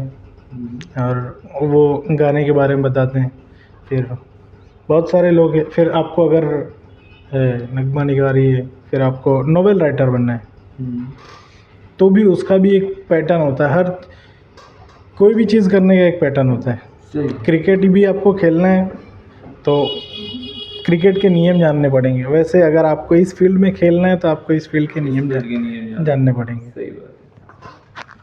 और वो गाने के बारे में बताते हैं। फिर बहुत सारे लोग हैं। फिर आपको अगर नगमा निगारी है, फिर आपको नोवेल राइटर बनना है तो भी उसका भी एक पैटर्न होता है। हर कोई भी चीज़ करने का एक पैटर्न होता है। क्रिकेट भी आपको खेलना है तो क्रिकेट के नियम जानने पड़ेंगे, वैसे अगर आपको इस फील्ड में खेलना है तो आपको इस फील्ड के नियम जानने पड़ेंगे। सही बात।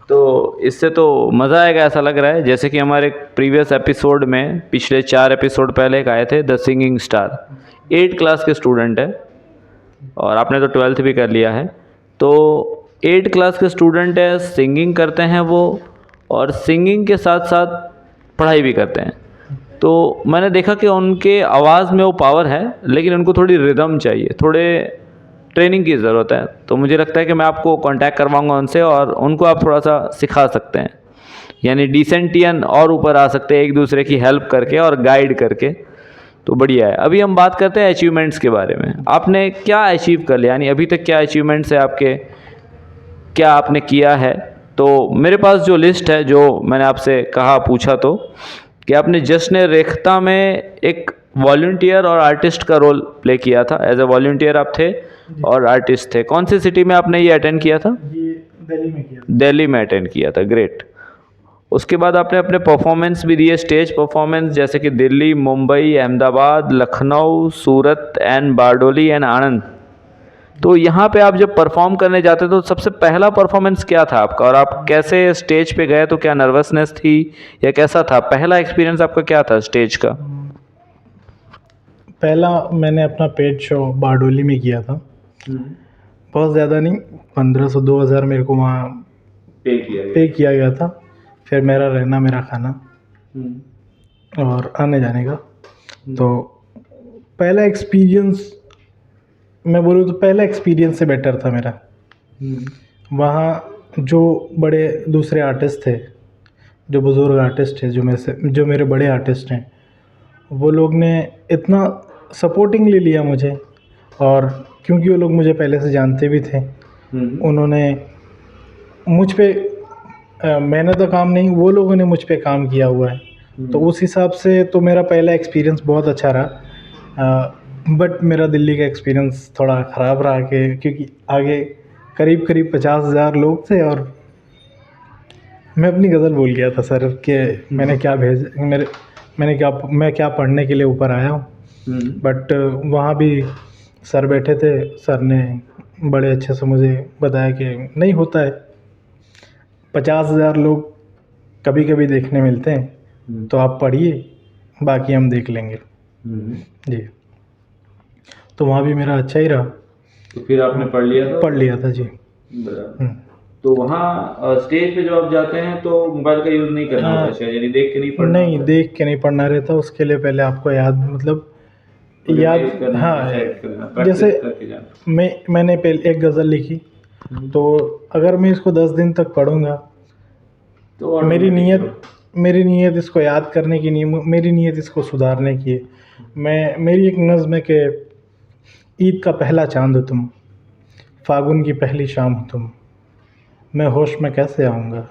तो इससे तो मज़ा आएगा ऐसा लग रहा है। जैसे कि हमारे प्रीवियस एपिसोड में, पिछले 4 एपिसोड पहले एक आए थे, द सिंगिंग स्टार, 8 क्लास के स्टूडेंट है और आपने तो 12th भी कर लिया है। तो 8 क्लास के स्टूडेंट है, सिंगिंग करते हैं वो, और सिंगिंग के साथ साथ पढ़ाई भी करते हैं। तो मैंने देखा कि उनके आवाज़ में वो पावर है, लेकिन उनको थोड़ी रिदम चाहिए, थोड़े ट्रेनिंग की ज़रूरत है। तो मुझे लगता है कि मैं आपको कांटेक्ट करवाऊंगा उनसे और उनको आप थोड़ा सा सिखा सकते हैं, यानी डिसेंटियन और ऊपर आ सकते हैं एक दूसरे की हेल्प करके और गाइड करके। तो बढ़िया है। अभी हम बात करते हैं अचीवमेंट्स के बारे में। आपने क्या अचीव कर लिया, यानी अभी तक क्या अचीवमेंट्स है आपके, क्या आपने किया है? तो मेरे पास जो लिस्ट है, जो मैंने आपसे कहा, पूछा तो, कि आपने जश्न रेख्ता में एक वॉलंटियर और आर्टिस्ट का रोल प्ले किया था। एज ए वॉलंटियर आप थे और आर्टिस्ट थे। कौन सी सिटी में आपने ये अटेंड किया था? ये दिल्ली में किया। दिल्ली में अटेंड किया था, ग्रेट। उसके बाद आपने अपने परफॉर्मेंस भी दिए, स्टेज परफॉर्मेंस, जैसे कि दिल्ली, मुंबई, अहमदाबाद, लखनऊ, सूरत एंड बारडोली एंड आनंद। तो यहाँ पे आप जब परफॉर्म करने जाते तो सबसे पहला परफॉर्मेंस क्या था आपका, और आप कैसे स्टेज पे गए? तो क्या नर्वसनेस थी या कैसा था? पहला एक्सपीरियंस आपका क्या था स्टेज का? पहला मैंने अपना पेड शो बारडोली में किया था। बहुत ज़्यादा नहीं, 1500 2000 मेरे को वहाँ पे किया गया था। फिर मेरा रहना, मेरा खाना और आने जाने का। तो पहला एक्सपीरियंस मैं बोलूँ तो पहला एक्सपीरियंस से बेटर था मेरा। वहाँ जो बड़े दूसरे आर्टिस्ट थे, जो बुज़ुर्ग आर्टिस्ट थे, जो मेरे बड़े आर्टिस्ट हैं, वो लोग ने इतना सपोर्टिंगली लिया मुझे। और क्योंकि वो लोग मुझे पहले से जानते भी थे, उन्होंने मुझ पे मैंने तो काम नहीं, वो लोगों ने मुझ पे काम किया हुआ है। तो उस हिसाब से तो मेरा पहला एक्सपीरियंस बहुत अच्छा रहा। बट मेरा दिल्ली का एक्सपीरियंस थोड़ा ख़राब रहा क्योंकि आगे करीब 50,000 लोग थे और मैं अपनी गज़ल भूल गया था सर कि मैं क्या पढ़ने के लिए ऊपर आया हूँ। बट वहाँ भी सर बैठे थे, सर ने बड़े अच्छे से मुझे बताया कि नहीं होता है, 50,000 लोग कभी कभी देखने मिलते हैं, तो आप पढ़िए, बाकी हम देख लेंगे। जी, तो वहाँ भी मेरा अच्छा ही रहा। तो फिर आपने पढ़ लिया था जी। तो वहाँ स्टेज पे जब आप जाते हैं तो मोबाइल का यूज़ नहीं करना होता शायद, यानी देख के नहीं पढ़ना नहीं, देख के नहीं पढ़ना रहता। उसके लिए पहले आपको जैसे मैंने पहले एक गज़ल लिखी, तो अगर मैं इसको 10 दिन तक पढ़ूँगा तो मेरी नीयत इसको याद करने की नहीं, मेरी नीयत इसको सुधारने की है। मेरी एक नज़्म है कि ईद का पहला चांद हो तुम, फागुन की पहली शाम हो तुम, मैं होश में कैसे आऊँगा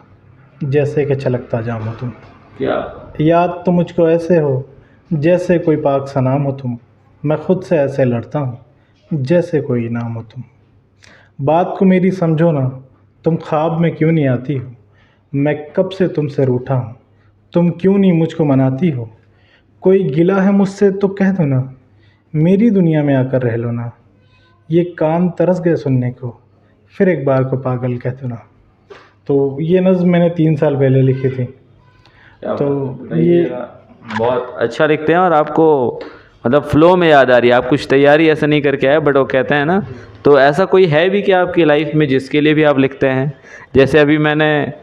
जैसे कि छलकता जाम हो तुम। क्या याद तो मुझको ऐसे हो जैसे कोई पाक सनाम हो तुम, मैं ख़ुद से ऐसे लड़ता हूँ जैसे कोई इनाम हो तुम। बात को मेरी समझो ना, तुम ख्वाब में क्यों नहीं आती हो, मैं कब से तुमसे रूठा हूँ, तुम क्यों नहीं मुझको मनाती हो। कोई गिला है मुझसे तो कह दो ना, मेरी दुनिया में आकर रह लो ना, ये कान तरस गए सुनने को, फिर एक बार को पागल कह दो ना। तो ये नज़्म मैंने 3 साल पहले लिखी थी। तो ये बहुत अच्छा लिखते हैं और आपको मतलब फ़्लो में याद आ रही है, आप कुछ तैयारी ऐसा नहीं करके आए, बट वो कहते हैं ना, तो ऐसा कोई है भी कि आपकी लाइफ में जिसके लिए भी आप लिखते हैं? जैसे अभी मैंने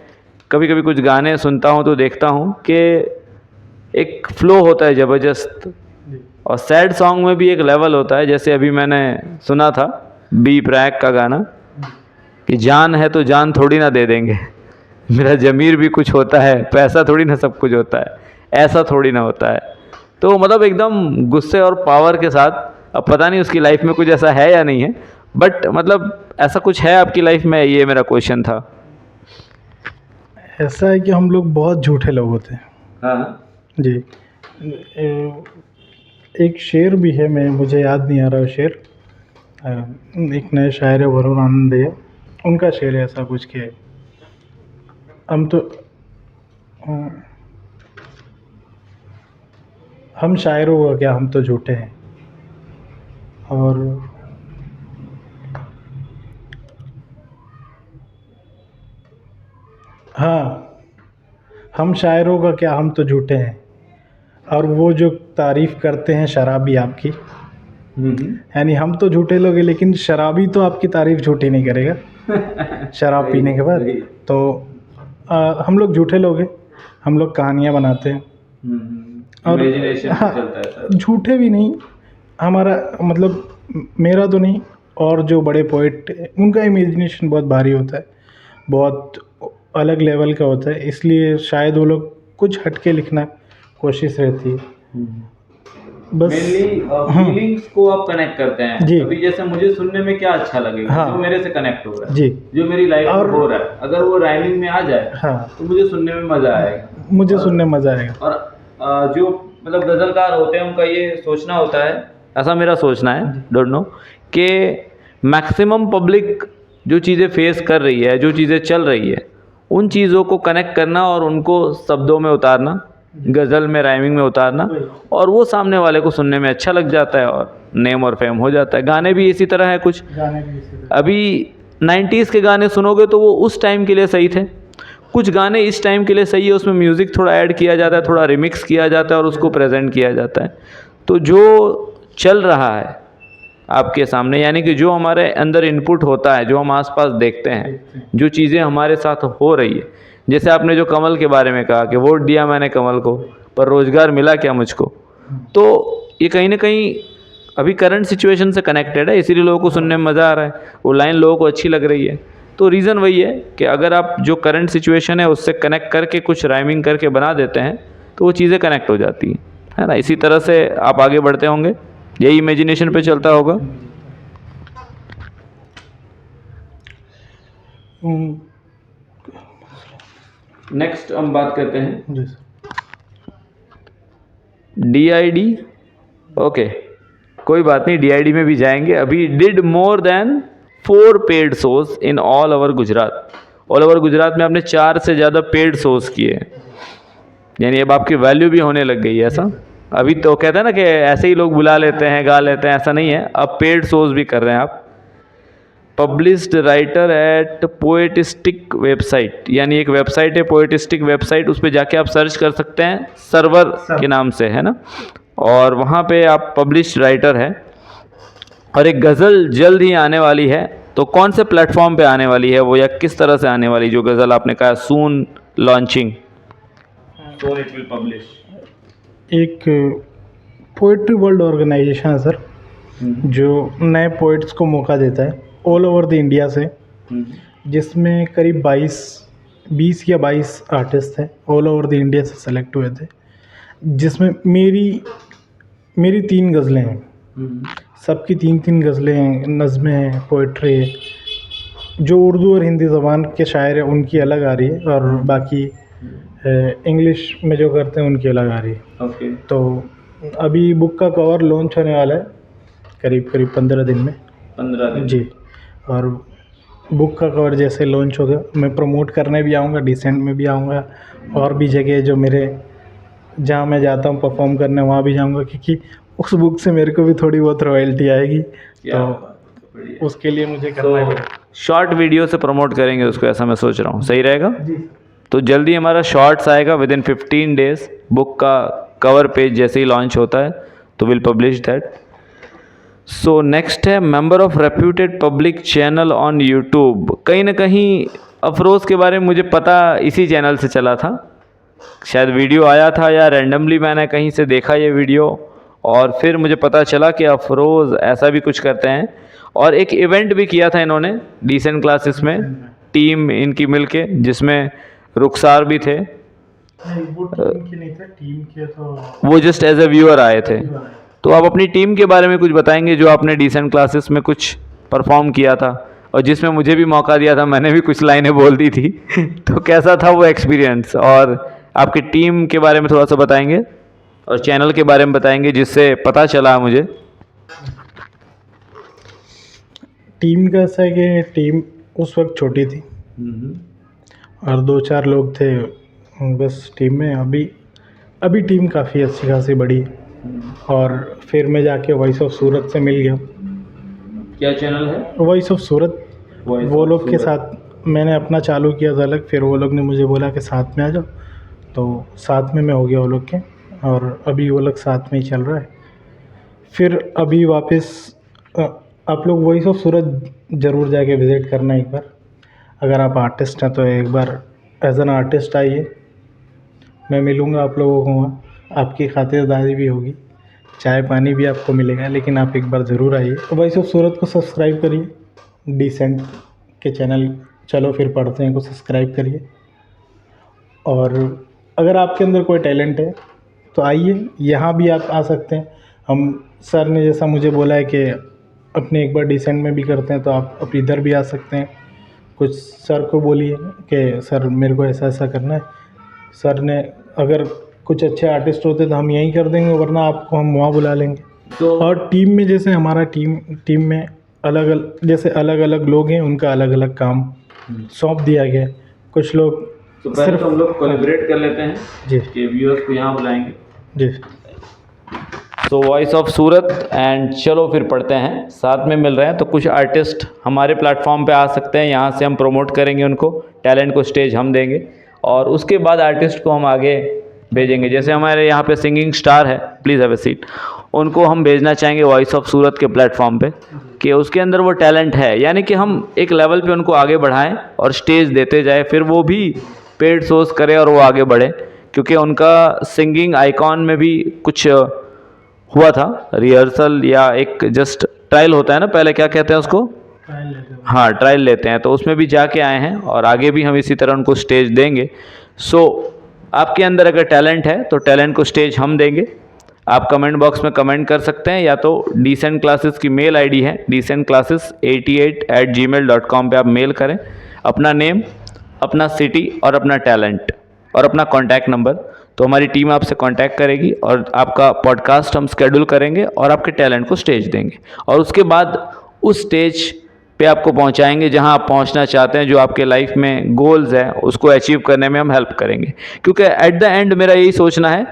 कभी कभी कुछ गाने सुनता हूँ तो देखता हूँ कि एक फ़्लो होता है ज़बरदस्त, और सैड सॉन्ग में भी एक लेवल होता है। जैसे अभी मैंने सुना था बी प्रैक का गाना कि जान है तो जान थोड़ी ना दे देंगे, मेरा ज़मीर भी कुछ होता है, पैसा थोड़ी ना सब कुछ होता है, ऐसा थोड़ी ना होता है। तो मतलब एकदम गुस्से और पावर के साथ, अब पता नहीं उसकी लाइफ में कुछ ऐसा है या नहीं है, बट मतलब ऐसा कुछ है आपकी लाइफ में, ये मेरा क्वेश्चन था। ऐसा है कि हम लोग बहुत झूठे लोग होते हैं। हाँ जी, एक शेर भी है, मुझे याद नहीं आ रहा शेर, एक नए शायर है वरुण आनंद है, उनका शेर है ऐसा कुछ कि हम शायरों का क्या, हम तो झूठे हैं। और हाँ, हम शायरों का क्या, हम तो झूठे हैं, और वो जो तारीफ़ करते हैं शराबी आपकी, यानी हम तो झूठे लोग हैं लेकिन शराबी तो आपकी तारीफ़ झूठी नहीं करेगा शराब पीने के बाद। तो हम लोग झूठे लोग हैं, हम लोग कहानियाँ बनाते हैं, और हाँ, झूठे भी नहीं, हमारा मतलब मेरा तो नहीं, और जो बड़े पोइट उनका इमेजिनेशन बहुत भारी होता है, बहुत अलग लेवल का होता है, इसलिए शायद वो लोग कुछ हट के लिखना कोशिश रहती है। बस फीलिंग्स को आप कनेक्ट करते हैं जी। अभी जैसे मुझे सुनने में क्या अच्छा लगेगा, हाँ, जो मेरे से कनेक्ट हो रहा है जी, जो मेरी लाइफ में हो रहा है, अगर वो राइमिंग में आ जाए हाँ, तो मुझे सुनने में मज़ा आएगा, सुनने में मज़ा आएगा। और जो मतलब गज़लकार होते हैं उनका ये सोचना होता है, ऐसा मेरा सोचना है, डोंट नो, कि मैक्सिमम पब्लिक जो चीज़ें फेस कर रही है, जो चीज़ें चल रही है, उन चीज़ों को कनेक्ट करना और उनको शब्दों में उतारना, गज़ल में राइमिंग में उतारना, और वो सामने वाले को सुनने में अच्छा लग जाता है और नेम और फेम हो जाता है। गाने भी इसी तरह है कुछ, अभी 90s के गाने सुनोगे तो वो उस टाइम के लिए सही थे, कुछ गाने इस टाइम के लिए सही है, उसमें म्यूज़िक थोड़ा ऐड किया जाता है, थोड़ा रिमिक्स किया जाता है और उसको प्रेजेंट किया जाता है। तो जो चल रहा है आपके सामने, यानी कि जो हमारे अंदर इनपुट होता है, जो हम आसपास देखते हैं, जो चीज़ें हमारे साथ हो रही है। जैसे आपने जो कमल के बारे में कहा कि वोट दिया मैंने कमल को, पर रोज़गार मिला क्या मुझको, तो ये कहीं ना कहीं अभी करंट सिचुएशन से कनेक्टेड है, इसीलिए लोगों को सुनने में मज़ा आ रहा है, वो लाइन लोगों को अच्छी लग रही है। तो रीज़न वही है कि अगर आप जो करंट सिचुएशन है उससे कनेक्ट करके कुछ राइमिंग करके बना देते हैं तो वो चीज़ें कनेक्ट हो जाती हैं, है ना। इसी तरह से आप आगे बढ़ते होंगे, यही इमेजिनेशन पे चलता होगा। नेक्स्ट हम बात करते हैं जी सर। DID। ओके, कोई बात नहीं, DID में भी जाएंगे। अभी did more than 4 paid shows in all over Gujarat. All over Gujarat में आपने 4 से ज़्यादा पेड शोज किए, यानी अब आपकी वैल्यू भी होने लग गई है ऐसा। अभी तो कहते हैं ना कि ऐसे ही लोग बुला लेते हैं, गा लेते हैं, ऐसा नहीं है, अब पेड शोज भी कर रहे हैं आप। पब्लिश्ड राइटर एट पोएटिस्टिक वेबसाइट, यानी एक वेबसाइट है पोएटिस्टिक वेबसाइट, उस पर जाके आप सर्च कर सकते हैं, सर्वर के नाम से, है ना। और वहाँ पे आप पब्लिश्ड राइटर है, और एक गज़ल जल्द ही आने वाली है। तो कौन से प्लेटफॉर्म पे आने वाली है वो, या किस तरह से आने वाली, जो गज़ल आपने कहा soon launching, soon it will publish. एक पोइट्री वर्ल्ड ऑर्गेनाइजेशन है सर, जो नए पोइट्स को मौका देता है ऑल ओवर द इंडिया से, जिसमें करीब 20 या 22 आर्टिस्ट हैं ऑल ओवर द इंडिया से सेलेक्ट हुए थे, जिसमें मेरी 3 गज़लें हैं, सबकी 3 गज़लें हैं, नज़में हैं, पोइट्री है। जो उर्दू और हिंदी ज़बान के शायर हैं उनकी अलग आ रही है, और बाकी इंग्लिश में जो करते हैं उनकी अलग आ रही है। ओके। तो अभी बुक का कवर लॉन्च होने वाला है करीब 15 दिन में। 15 दिन जी, और बुक का कवर जैसे लॉन्च होगा मैं प्रमोट करने भी आऊँगा, डिसेंट में भी आऊँगा, और भी जगह जो मेरे जहाँ मैं जाता हूँ परफॉर्म करने वहाँ भी जाऊँगा, क्योंकि उस बुक से मेरे को भी थोड़ी बहुत रॉयल्टी आएगी, तो उसके लिए मुझे करना है। शॉर्ट वीडियो से प्रमोट करेंगे उसको, ऐसा मैं सोच रहा हूँ, सही रहेगा। तो जल्दी हमारा शॉर्ट्स आएगा विद इन 15 डेज। बुक का कवर पेज जैसे ही लॉन्च होता है तो will publish that. So next है member of reputed public channel on YouTube. कहीं ना कहीं अफरोज़ के बारे में मुझे पता इसी चैनल से चला था, शायद वीडियो आया था या रैंडमली मैंने कहीं से देखा ये वीडियो, और फिर मुझे पता चला कि अफरोज़ ऐसा भी कुछ करते हैं। और एक इवेंट भी किया था इन्होंने डिसेंट क्लासेस में, टीम इनकी मिलके, जिसमें रुखसार भी थे। वो टीम के नहीं थे, टीम के तो वो जस्ट एज ए व्यूअर आए थे। तो आप अपनी टीम के बारे में कुछ बताएंगे, जो आपने डिसेंट क्लासेस में कुछ परफॉर्म किया था और जिसमें मुझे भी मौका दिया था, मैंने भी कुछ लाइनें बोल दी थी तो कैसा था वो एक्सपीरियंस, और आपकी टीम के बारे में थोड़ा सा बताएंगे और चैनल के बारे में बताएंगे, जिससे पता चला मुझे। टीम का ऐसा है कि टीम उस वक्त छोटी थी और 2-4 लोग थे बस टीम में। अभी टीम काफ़ी अच्छी खासी बड़ी है, और फिर मैं जाके वॉइस ऑफ सूरत से मिल गया। क्या चैनल है? वॉइस ऑफ सूरत। वो लोग के साथ मैंने अपना चालू किया था अलग, फिर वो लोग ने मुझे बोला कि साथ में आ जाओ, तो साथ में मैं हो गया वो लोग के, और अभी वो लोग साथ में ही चल रहा है। फिर अभी वापस आप लोग वॉइस ऑफ सूरत ज़रूर जाके विज़िट करना एक बार, अगर आप आर्टिस्ट हैं तो एक बार एज एन आर्टिस्ट आइए, मैं मिलूँगा आप लोगों को वहाँ, आपकी खातिरदारी भी होगी, चाय पानी भी आपको मिलेगा, लेकिन आप एक बार ज़रूर आइए। तो वॉइस ऑफ सूरत को सब्सक्राइब करिए, डिसेंट के चैनल चलो फिर पढ़ते हैं को सब्सक्राइब करिए, और अगर आपके अंदर कोई टैलेंट है तो आइए, यहाँ भी आप आ सकते हैं। हम सर ने जैसा मुझे बोला है कि अपने एक बार डिसेंट में भी करते हैं, तो आप इधर भी आ सकते हैं। कुछ सर को बोलिए कि सर मेरे को ऐसा ऐसा करना है, सर ने अगर कुछ अच्छे आर्टिस्ट होते तो हम यहीं कर देंगे, वरना आपको हम वहाँ बुला लेंगे। तो और टीम में जैसे हमारा टीम में अलग अलग लोग हैं, उनका अलग अलग काम सौंप दिया गया। कुछ लोग तो सिर्फ हम लोग कोलैबोरेट कर लेते हैं जी कि व्यूअर्स को यहाँ बुलाएंगे। जी। तो वॉइस ऑफ सूरत एंड चलो फिर पढ़ते हैं साथ में मिल रहे हैं, तो कुछ आर्टिस्ट हमारे प्लेटफॉर्म पे आ सकते हैं, यहाँ से हम प्रमोट करेंगे उनको, टैलेंट को स्टेज हम देंगे, और उसके बाद आर्टिस्ट को हम आगे भेजेंगे। जैसे हमारे यहाँ पे सिंगिंग स्टार है, प्लीज़ हैव ए सीट, उनको हम भेजना चाहेंगे वॉइस ऑफ सूरत के प्लेटफॉर्म पे कि उसके अंदर वो टैलेंट है, यानी कि हम एक लेवल पे उनको आगे बढ़ाएं और स्टेज देते जाए, फिर वो भी पेड शोज़ करें और वो आगे बढ़े। क्योंकि उनका सिंगिंग आइकॉन में भी कुछ हुआ था रिहर्सल, या एक जस्ट ट्रायल होता है ना पहले, क्या कहते हैं उसको, हाँ ट्रायल लेते हैं, तो उसमें भी जाके आए हैं और आगे भी हम इसी तरह उनको स्टेज देंगे। सो आपके अंदर अगर टैलेंट है तो टैलेंट को स्टेज हम देंगे। आप कमेंट बॉक्स में कमेंट कर सकते हैं, या तो डिसेंट क्लासेस की मेल आईडी है decentclasses88@gmail.com पे आप मेल करें अपना नेम, अपना सिटी और अपना टैलेंट और अपना कॉन्टैक्ट नंबर, तो हमारी टीम आपसे कांटेक्ट करेगी और आपका पॉडकास्ट हम शेड्यूल करेंगे और आपके टैलेंट को स्टेज देंगे, और उसके बाद उस स्टेज पे आपको पहुंचाएंगे जहां आप पहुंचना चाहते हैं, जो आपके लाइफ में गोल्स हैं उसको अचीव करने में हम हेल्प करेंगे। क्योंकि एट द एंड मेरा यही सोचना है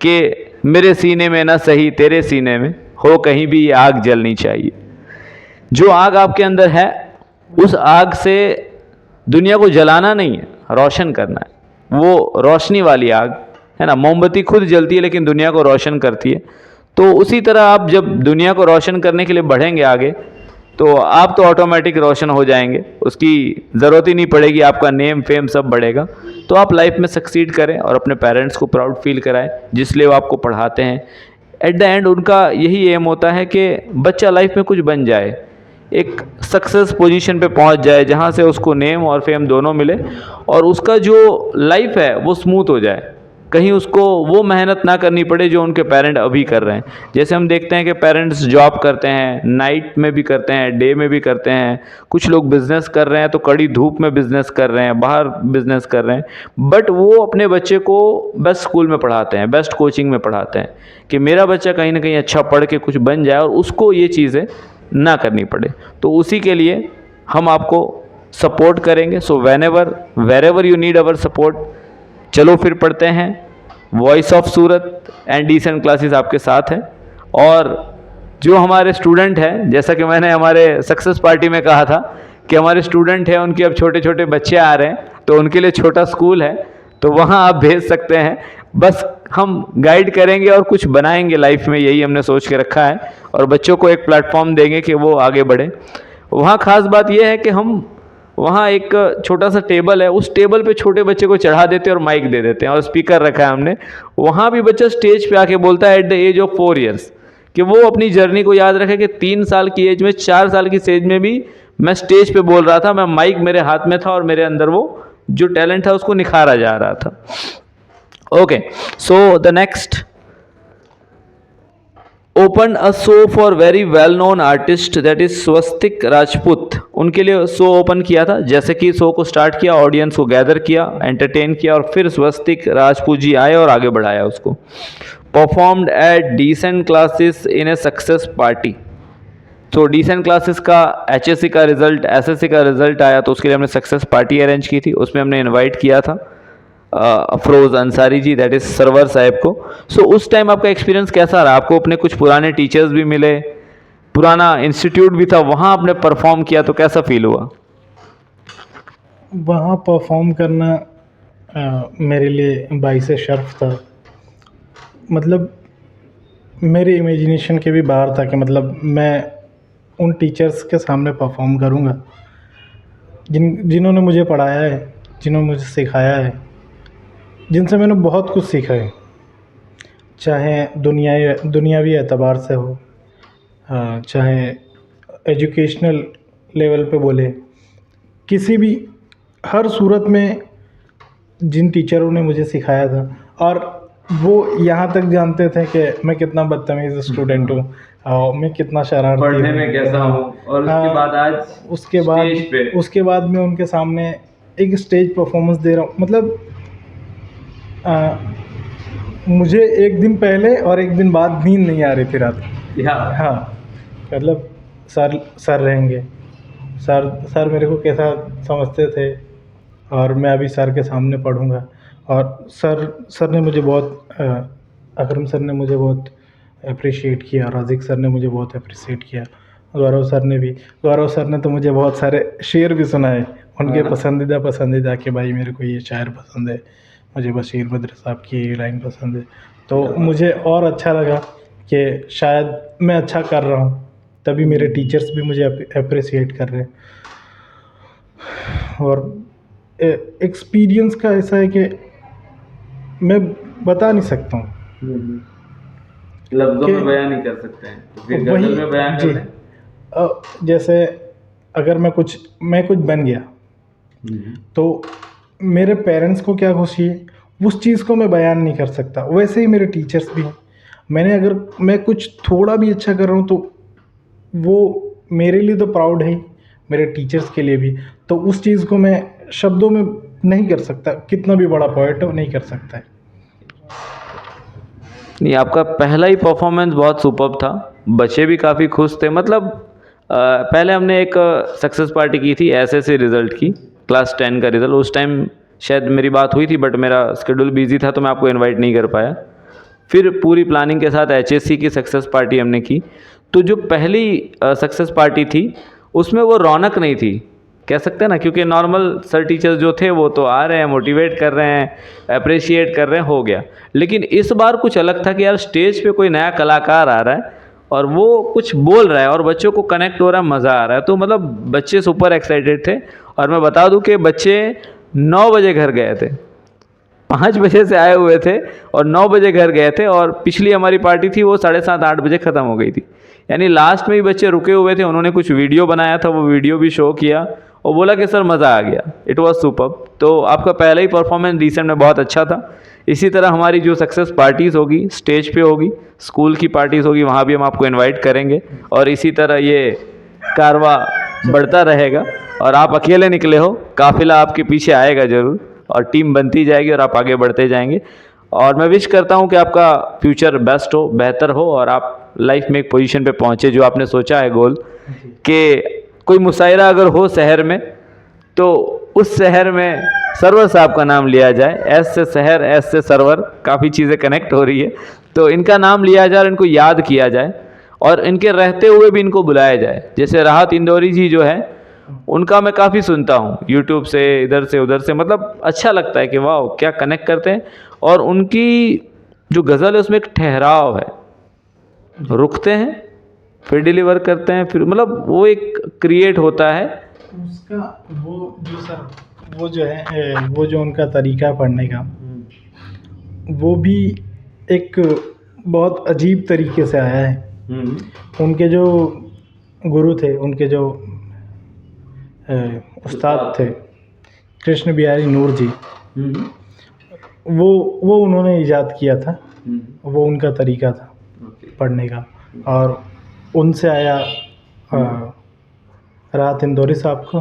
कि मेरे सीने में ना सही तेरे सीने में हो कहीं भी ये आग जलनी चाहिए। जो आग आपके अंदर है उस आग से दुनिया को जलाना नहीं है, रोशन करना है, वो रोशनी वाली आग है ना। मोमबत्ती खुद जलती है लेकिन दुनिया को रोशन करती है। तो उसी तरह आप जब दुनिया को रोशन करने के लिए बढ़ेंगे आगे, तो आप तो ऑटोमेटिक रोशन हो जाएंगे, उसकी ज़रूरत ही नहीं पड़ेगी, आपका नेम फेम सब बढ़ेगा। तो आप लाइफ में सक्सीड करें और अपने पेरेंट्स को प्राउड फील कराएं जिसलिए वो आपको पढ़ाते हैं। एट द एंड उनका यही एम होता है कि बच्चा लाइफ में कुछ बन जाए, एक सक्सेस पोजीशन पे पहुंच जाए जहां से उसको नेम और फेम दोनों मिले और उसका जो लाइफ है वो स्मूथ हो जाए, कहीं उसको वो मेहनत ना करनी पड़े जो उनके पेरेंट अभी कर रहे हैं। जैसे हम देखते हैं कि पेरेंट्स जॉब करते हैं, नाइट में भी करते हैं, डे में भी करते हैं, कुछ लोग बिज़नेस कर रहे हैं तो कड़ी धूप में बिज़नेस कर रहे हैं, बाहर बिज़नेस कर रहे हैं, बट वो अपने बच्चे को बेस्ट स्कूल में पढ़ाते हैं, बेस्ट कोचिंग में पढ़ाते हैं कि मेरा बच्चा कहीं ना कहीं अच्छा पढ़ के कुछ बन जाए और उसको ये चीज़ें ना करनी पड़े। तो उसी के लिए हम आपको सपोर्ट करेंगे। So wherever you need our support, चलो फिर पढ़ते हैं, voice of Surat and decent classes आपके साथ है। और जो हमारे स्टूडेंट हैं, जैसा कि मैंने हमारे सक्सेस पार्टी में कहा था कि हमारे स्टूडेंट हैं उनके अब छोटे छोटे बच्चे आ रहे हैं, तो उनके लिए छोटा स्कूल है, तो वहाँ आप भेज सकते हैं। बस हम गाइड करेंगे और कुछ बनाएंगे लाइफ में, यही हमने सोच के रखा है, और बच्चों को एक प्लेटफॉर्म देंगे कि वो आगे बढ़े। वहाँ ख़ास बात यह है कि हम वहाँ एक छोटा सा टेबल है, उस टेबल पे छोटे बच्चे को चढ़ा देते हैं और माइक दे देते हैं और स्पीकर रखा है हमने। वहाँ भी बच्चा स्टेज पे आके बोलता है at the age of 4 years कि वो अपनी जर्नी को याद रखे कि 3 साल की एज में, 4 साल की एज में भी मैं स्टेज पे बोल रहा था, मैं माइक मेरे हाथ में था और मेरे अंदर वो जो टैलेंट था उसको निखारा जा रहा था। Okay, so the next, open a show for very well known artist that is Swastik Rajput. उनके लिए शो ओपन किया था। जैसे कि शो को स्टार्ट किया, ऑडियंस को गैदर किया, एंटरटेन किया, और फिर स्वस्तिक राजपूत जी आए और आगे बढ़ाया उसको। Performed at decent classes in a success party. तो डिसेंट क्लासेस का HSC का रिजल्ट, SSC का रिजल्ट आया, तो उसके लिए हमने सक्सेस पार्टी अरेंज की थी। उसमें हमने इनवाइट किया था Afroz Ansari ji, that is server साहब को। सो उस टाइम आपका एक्सपीरियंस कैसा रहा? आपको अपने कुछ पुराने टीचर्स भी मिले, पुराना इंस्टीट्यूट भी था, वहाँ आपने परफॉर्म किया, तो कैसा फील हुआ? वहाँ परफॉर्म करना मेरे लिए बाइस शर्फ था। मतलब मेरे इमेजिनेशन के भी बाहर था कि मतलब मैं उन टीचर्स के सामने परफॉर्म करूँगा जिन्होंने मुझे पढ़ाया है, जिन्होंने मुझे सिखाया है, जिनसे मैंने बहुत कुछ सीखा है, चाहे दुनियावी एतबार से हो, चाहे एजुकेशनल लेवल पे बोले, किसी भी हर सूरत में जिन टीचरों ने मुझे सिखाया था। और वो यहाँ तक जानते थे कि मैं कितना बदतमीज़ स्टूडेंट हूँ और मैं कितना शरारती पढ़ने हूँ, में कैसा हूँ, और उसके बाद आज उसके बाद मैं उनके सामने एक स्टेज परफॉर्मेंस दे रहा हूँ। मतलब मुझे एक दिन पहले और एक दिन बाद नींद नहीं आ रही थी रात को। हाँ, मतलब सर रहेंगे, सर मेरे को कैसा समझते थे, और मैं अभी सर के सामने पढ़ूँगा। और सर ने मुझे बहुत, अकरम सर ने मुझे बहुत अप्रिशिएट किया, राज़िक सर ने मुझे बहुत अप्रिशिएट किया, गौरव सर ने तो मुझे बहुत सारे शेर भी सुनाए, उनके पसंदीदा कि भाई मेरे को ये शायर पसंद है, मुझे बशीर बद्र साहब की ये लाइन पसंद है। तो मुझे और अच्छा लगा कि शायद मैं अच्छा कर रहा हूँ, तभी मेरे टीचर्स भी मुझे अप्रिसिएट कर रहे हैं। और एक्सपीरियंस का ऐसा है कि मैं बता नहीं सकता हूँ लफ्जों कि में बयान नहीं कर सकते हैं, तो फिर वही गजल में बयान कर जी। दें। जैसे अगर मैं कुछ बन गया तो मेरे पेरेंट्स को क्या खुशी है, उस चीज़ को मैं बयान नहीं कर सकता। वैसे ही मेरे टीचर्स भी हैं। अगर मैं कुछ थोड़ा भी अच्छा कर रहा हूँ तो वो मेरे लिए तो प्राउड है ही, मेरे टीचर्स के लिए भी। तो उस चीज़ को मैं शब्दों में नहीं कर सकता, कितना भी बड़ा पोएट हो नहीं कर सकता है। नहीं, आपका पहला ही परफॉर्मेंस बहुत सुपर्ब था, बच्चे भी काफ़ी खुश थे। मतलब पहले हमने एक सक्सेस पार्टी की थी एसएससी रिज़ल्ट की, क्लास 10 का रिज़ल्ट। उस टाइम शायद मेरी बात हुई थी, बट मेरा शेड्यूल बिजी था तो मैं आपको इनवाइट नहीं कर पाया। फिर पूरी प्लानिंग के साथ एचएससी की सक्सेस पार्टी हमने की। तो जो पहली सक्सेस पार्टी थी उसमें वो रौनक नहीं थी, कह सकते हैं ना, क्योंकि नॉर्मल सर टीचर्स जो थे वो तो आ रहे हैं, मोटिवेट कर रहे हैं, अप्रिशिएट कर रहे हैं, हो गया। लेकिन इस बार कुछ अलग था कि यार स्टेज पे कोई नया कलाकार आ रहा है और वो कुछ बोल रहा है और बच्चों को कनेक्ट हो रहा है, मज़ा आ रहा है। तो मतलब बच्चे सुपर एक्साइटेड थे। और मैं बता दूं कि बच्चे 9 बजे घर गए थे, 5 बजे से आए हुए थे और 9 बजे घर गए थे। और पिछली हमारी पार्टी थी वो 7:30 8 बजे ख़त्म हो गई थी। यानी लास्ट में ही बच्चे रुके हुए थे। उन्होंने कुछ वीडियो बनाया था, वो वीडियो भी शो किया और बोला कि सर मज़ा आ गया, इट वाज सुपर्ब। तो आपका पहला ही परफॉर्मेंस रिसेंट में बहुत अच्छा था। इसी तरह हमारी जो सक्सेस पार्टीज़ होगी, स्टेज पे होगी, स्कूल की पार्टीज़ होगी, वहाँ भी हम आपको इनवाइट करेंगे। और इसी तरह ये कारवा बढ़ता रहेगा। और आप अकेले निकले हो, काफिला आपके पीछे आएगा ज़रूर और टीम बनती जाएगी और आप आगे बढ़ते जाएंगे। और मैं विश करता हूँ कि आपका फ्यूचर बेस्ट हो, बेहतर हो और आप लाइफ में एक पोजीशन पे पहुँचे जो आपने सोचा है गोल। कि कोई मुशायरा अगर हो शहर में तो उस शहर में सरवर साहब का नाम लिया जाए। एस से शहर, एस से सरवर, काफ़ी चीज़ें कनेक्ट हो रही है, तो इनका नाम लिया जाए और इनको याद किया जाए और इनके रहते हुए भी इनको बुलाया जाए। जैसे राहत इंदौरी जी जो है, उनका मैं काफ़ी सुनता हूँ यूट्यूब से, इधर से उधर से, मतलब अच्छा लगता है कि वाह क्या कनेक्ट करते हैं। और उनकी जो गज़ल है उसमें एक ठहराव है, रुकते हैं फिर डिलीवर करते हैं, फिर मतलब वो एक क्रिएट होता है। उसका वो जो है, वो जो उनका तरीका है पढ़ने का, वो भी एक बहुत अजीब तरीके से आया है। उनके जो गुरु थे, उनके जो उस्ताद थे, कृष्ण बिहारी नूर जी, वो उन्होंने इजाद किया था। वो उनका तरीका था पढ़ने का। और उनसे आया राहत इंदौरी साहब को,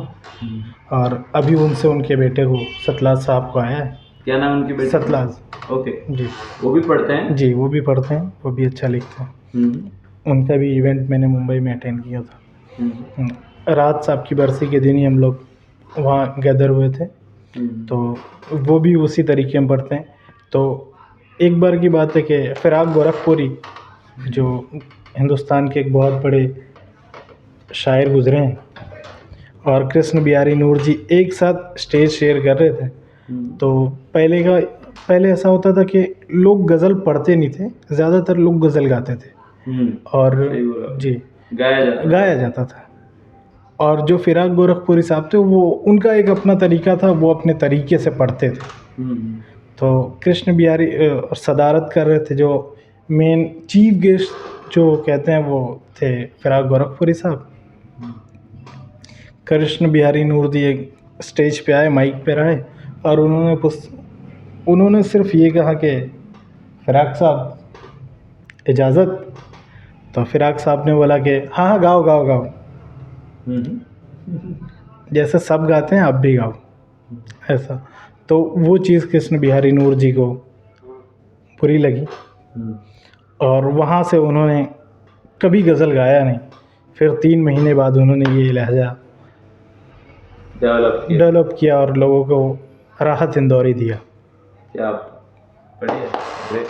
और अभी उनसे उनके बेटे को, सतलाज साहब को आया है। क्या नाम उनके बेटे? सतलाज। ओके जी, वो भी पढ़ते हैं? जी वो भी पढ़ते हैं, वो भी अच्छा लिखते हैं। उनका भी इवेंट मैंने मुंबई में अटेंड किया था। राहत साहब की बरसी के दिन ही हम लोग वहाँ गैदर हुए थे। तो वो भी उसी तरीके में पढ़ते हैं। तो एक बार की बात है कि फिराक गोरखपुरी, जो हिंदुस्तान के एक बहुत बड़े शायर गुजरे हैं, और कृष्ण बिहारी नूर जी एक साथ स्टेज शेयर कर रहे थे। तो पहले ऐसा होता था कि लोग गज़ल पढ़ते नहीं थे, ज़्यादातर लोग गज़ल गाते थे और जी गाया जाता था। और जो फिराक गोरखपुरी साहब थे, वो उनका एक अपना तरीका था, वो अपने तरीके से पढ़ते थे। तो कृष्ण बिहारी और सदारत कर रहे थे, जो मेन चीफ गेस्ट जो कहते हैं वो थे फिराक गोरखपुरी साहब। कृष्ण बिहारी नूर जी एक स्टेज पे आए, माइक पे रहे, और उन्होंने सिर्फ ये कहा कि फिराक साहब इजाज़त। तो फिराक साहब ने बोला कि हाँ हाँ गाओ गाओ गाओ, जैसे सब गाते हैं आप भी गाओ, ऐसा। तो वो चीज़ कृष्ण बिहारी नूर जी को बुरी लगी और वहाँ से उन्होंने कभी गज़ल गाया नहीं। फिर 3 महीने बाद उन्होंने ये लहजा डेवलप किया और लोगों को राहत इंदौरी दिया। क्या बढ़िया।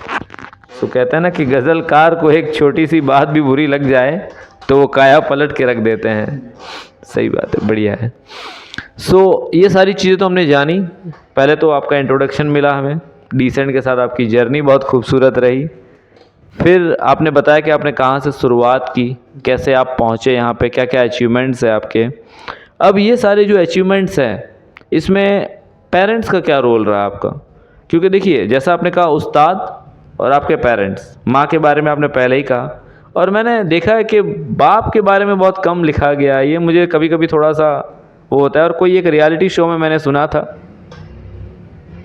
तो कहते हैं ना कि गज़लकार को एक छोटी सी बात भी बुरी लग जाए तो वो काया पलट के रख देते हैं। सही बात है, बढ़िया है। ये सारी चीज़ें तो हमने जानी। पहले तो आपका इंट्रोडक्शन मिला हमें, डिसेंट के साथ आपकी जर्नी बहुत खूबसूरत रही। फिर आपने बताया कि आपने कहाँ से शुरुआत की, कैसे आप पहुँचे यहाँ पे, क्या क्या अचीवमेंट्स है आपके। अब ये सारे जो अचीवमेंट्स हैं, इसमें पेरेंट्स का क्या रोल रहा आपका? क्योंकि देखिए, जैसा आपने कहा उस्ताद और आपके पेरेंट्स, माँ के बारे में आपने पहले ही कहा, और मैंने देखा है कि बाप के बारे में बहुत कम लिखा गया है। ये मुझे कभी कभी थोड़ा सा वो होता है। और कोई एक रियलिटी शो में मैंने सुना था,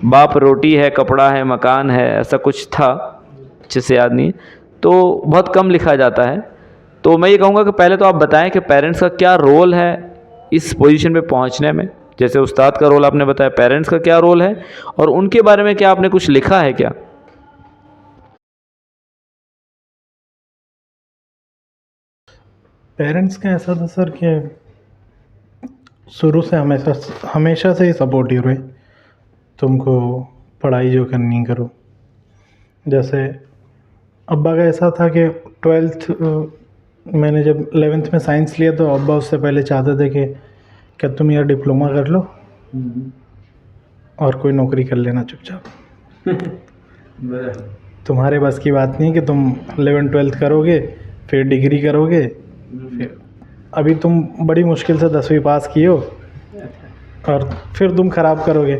बाप रोटी है, कपड़ा है, मकान है, ऐसा कुछ था, अच्छे से याद नहीं, तो बहुत कम लिखा जाता है। तो मैं ये कहूँगा कि पहले तो आप बताएं कि पेरेंट्स का क्या रोल है इस पोजीशन पे पहुँचने में। जैसे उस्ताद का रोल आपने बताया, पेरेंट्स का क्या रोल है, और उनके बारे में क्या आपने कुछ लिखा है क्या? पेरेंट्स का ऐसा था सर कि शुरू से हमेशा हमेशा से ही सपोर्टिव रहे, तुमको पढ़ाई जो करनी करो। जैसे अब्बा का ऐसा था कि ट्वेल्थ मैंने जब 11th में साइंस लिया तो अब्बा उससे पहले चाहते थे कि क्या तुम यार डिप्लोमा कर लो और कोई नौकरी कर लेना चुपचाप। तुम्हारे बस की बात नहीं कि तुम 11th-12th करोगे फिर डिग्री करोगे, फिर अभी तुम बड़ी मुश्किल से 10वीं पास किए हो और फिर तुम ख़राब करोगे।